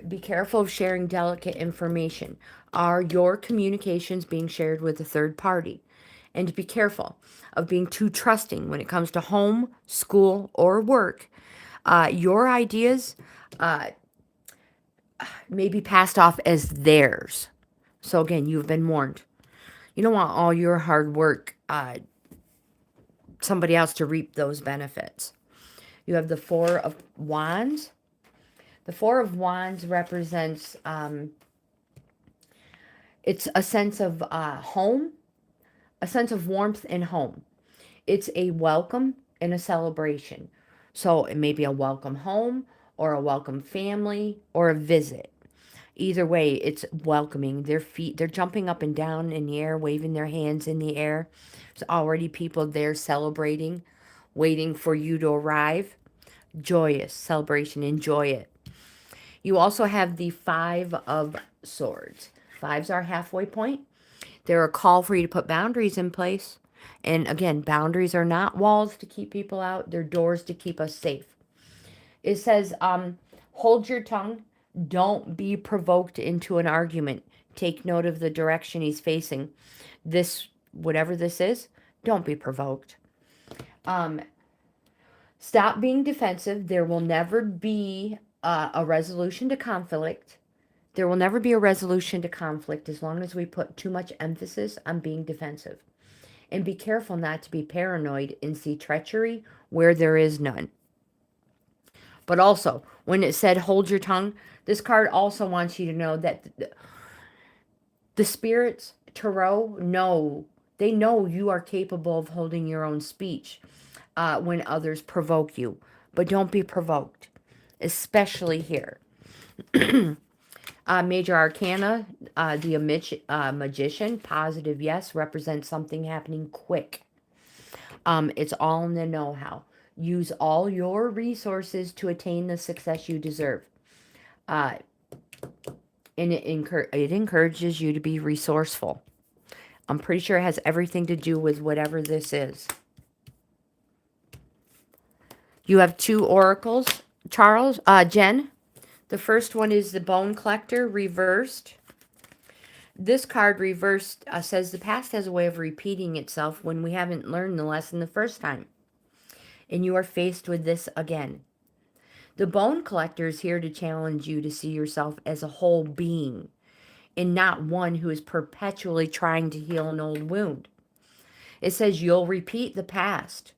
Speaker 2: be careful of sharing delicate information. Are your communications being shared with a third party? And be careful of being too trusting when it comes to home, school, or work. Your ideas may be passed off as theirs. So again, you've been warned. You don't want all your hard work, somebody else to reap those benefits. You have the Four of Wands. The Four of Wands represents, it's a sense of home, a sense of warmth in home. It's a welcome and a celebration. So it may be a welcome home or a welcome family or a visit. Either way, it's welcoming. Their feet, they're jumping up and down in the air, waving their hands in the air. There's already people there celebrating, waiting for you to arrive. Joyous celebration. Enjoy it. You also have the Five of Swords. Fives are halfway point. They're a call for you to put boundaries in place. And again, boundaries are not walls to keep people out. They're doors to keep us safe. It says, hold your tongue. Don't be provoked into an argument. Take note of the direction he's facing. This, whatever this is, don't be provoked. Stop being defensive. There will never be a resolution to conflict. There will never be a resolution to conflict as long as we put too much emphasis on being defensive. And be careful not to be paranoid and see treachery where there is none. But also, when it said hold your tongue, this card also wants you to know that the spirits, tarot, they know you are capable of holding your own speech when others provoke you. But don't be provoked, especially here. Major Arcana, the Magician, positive yes, represents something happening quick. It's all in the know-how. Use all your resources to attain the success you deserve. And it encourages you to be resourceful. I'm pretty sure it has everything to do with whatever this is. You have two oracles, Charles, Jen. The first one is the Bone Collector reversed. This card reversed says the past has a way of repeating itself when we haven't learned the lesson the first time. And you are faced with this again. The Bone Collector is here to challenge you to see yourself as a whole being and not one who is perpetually trying to heal an old wound. It says you'll repeat the past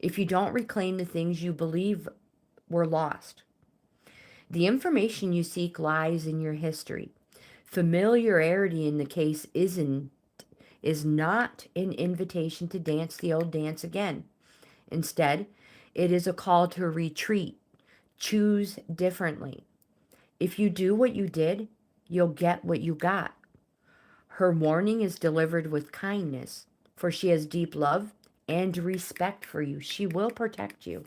Speaker 2: if you don't reclaim the things you believe were lost. The information you seek lies in your history. Familiarity in the case is not an invitation to dance the old dance again. Instead, it is a call to retreat. Choose differently. If you do what you did, you'll get what you got. Her warning is delivered with kindness, for she has deep love and respect for you. She will protect you.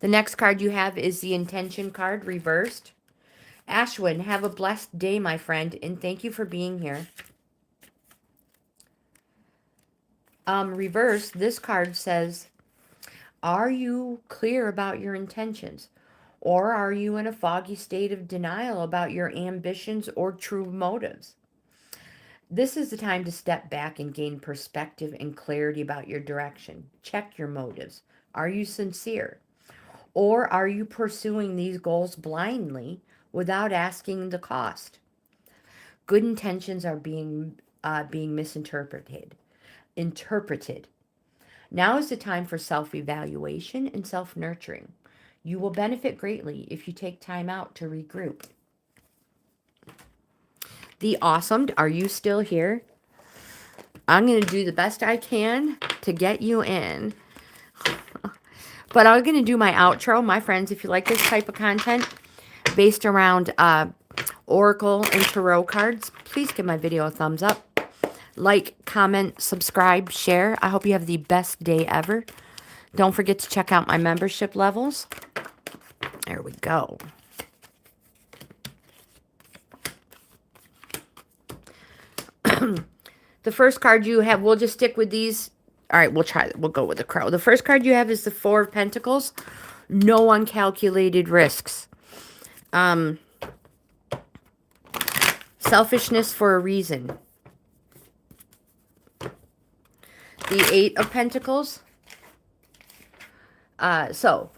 Speaker 2: The next card you have is the Intention card, reversed. Ashwin, have a blessed day, my friend, and thank you for being here. Reverse, this card says, are you clear about your intentions? Or are you in a foggy state of denial about your ambitions or true motives? This is the time to step back and gain perspective and clarity about your direction. Check your motives. Are you sincere? Or are you pursuing these goals blindly without asking the cost? Good intentions are being misinterpreted. Interpreted. Now is the time for self-evaluation and self-nurturing. You will benefit greatly if you take time out to regroup. The awesome, are you still here? I'm going to do the best I can to get you in. But I'm going to do my outro. My friends, if you like this type of content based around Oracle and Tarot cards, please give my video a thumbs up. Like, comment, subscribe, share. I hope you have the best day ever. Don't forget to check out my membership levels. There we go. The first card you have, we'll just stick with these. All right, we'll go with the Crow. The first card you have is the Four of Pentacles. No uncalculated risks. Selfishness for a reason. The Eight of Pentacles. So,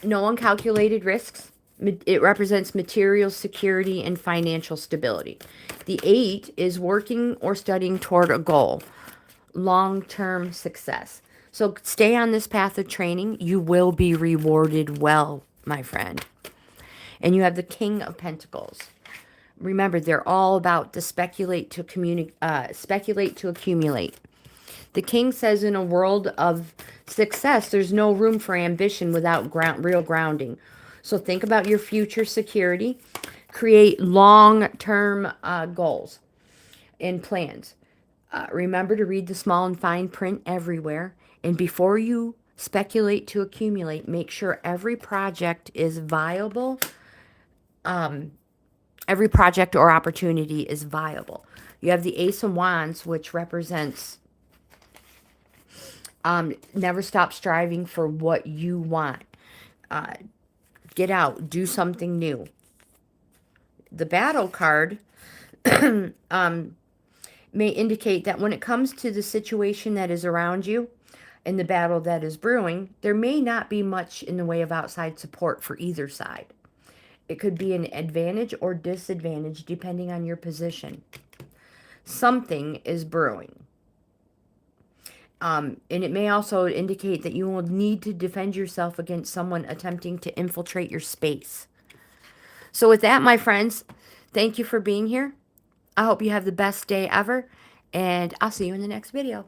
Speaker 2: no uncalculated risks. It represents material security and financial stability. The 8 is working or studying toward a goal. Long-term success. So stay on this path of training. You will be rewarded well, my friend. And you have the King of Pentacles. Remember, they're all about to speculate to accumulate. The King says in a world of success, there's no room for ambition without real grounding. So think about your future security. Create long-term goals and plans. Remember to read the small and fine print everywhere. And before you speculate to accumulate, make sure every project is viable. Every project or opportunity is viable. You have the Ace of Wands, which represents never stop striving for what you want. Get out. Do something new. The Battle card may indicate that when it comes to the situation that is around you and the battle that is brewing, there may not be much in the way of outside support for either side. It could be an advantage or disadvantage depending on your position. Something is brewing. And it may also indicate that you will need to defend yourself against someone attempting to infiltrate your space. So with that, my friends, thank you for being here. I hope you have the best day ever, and I'll see you in the next video.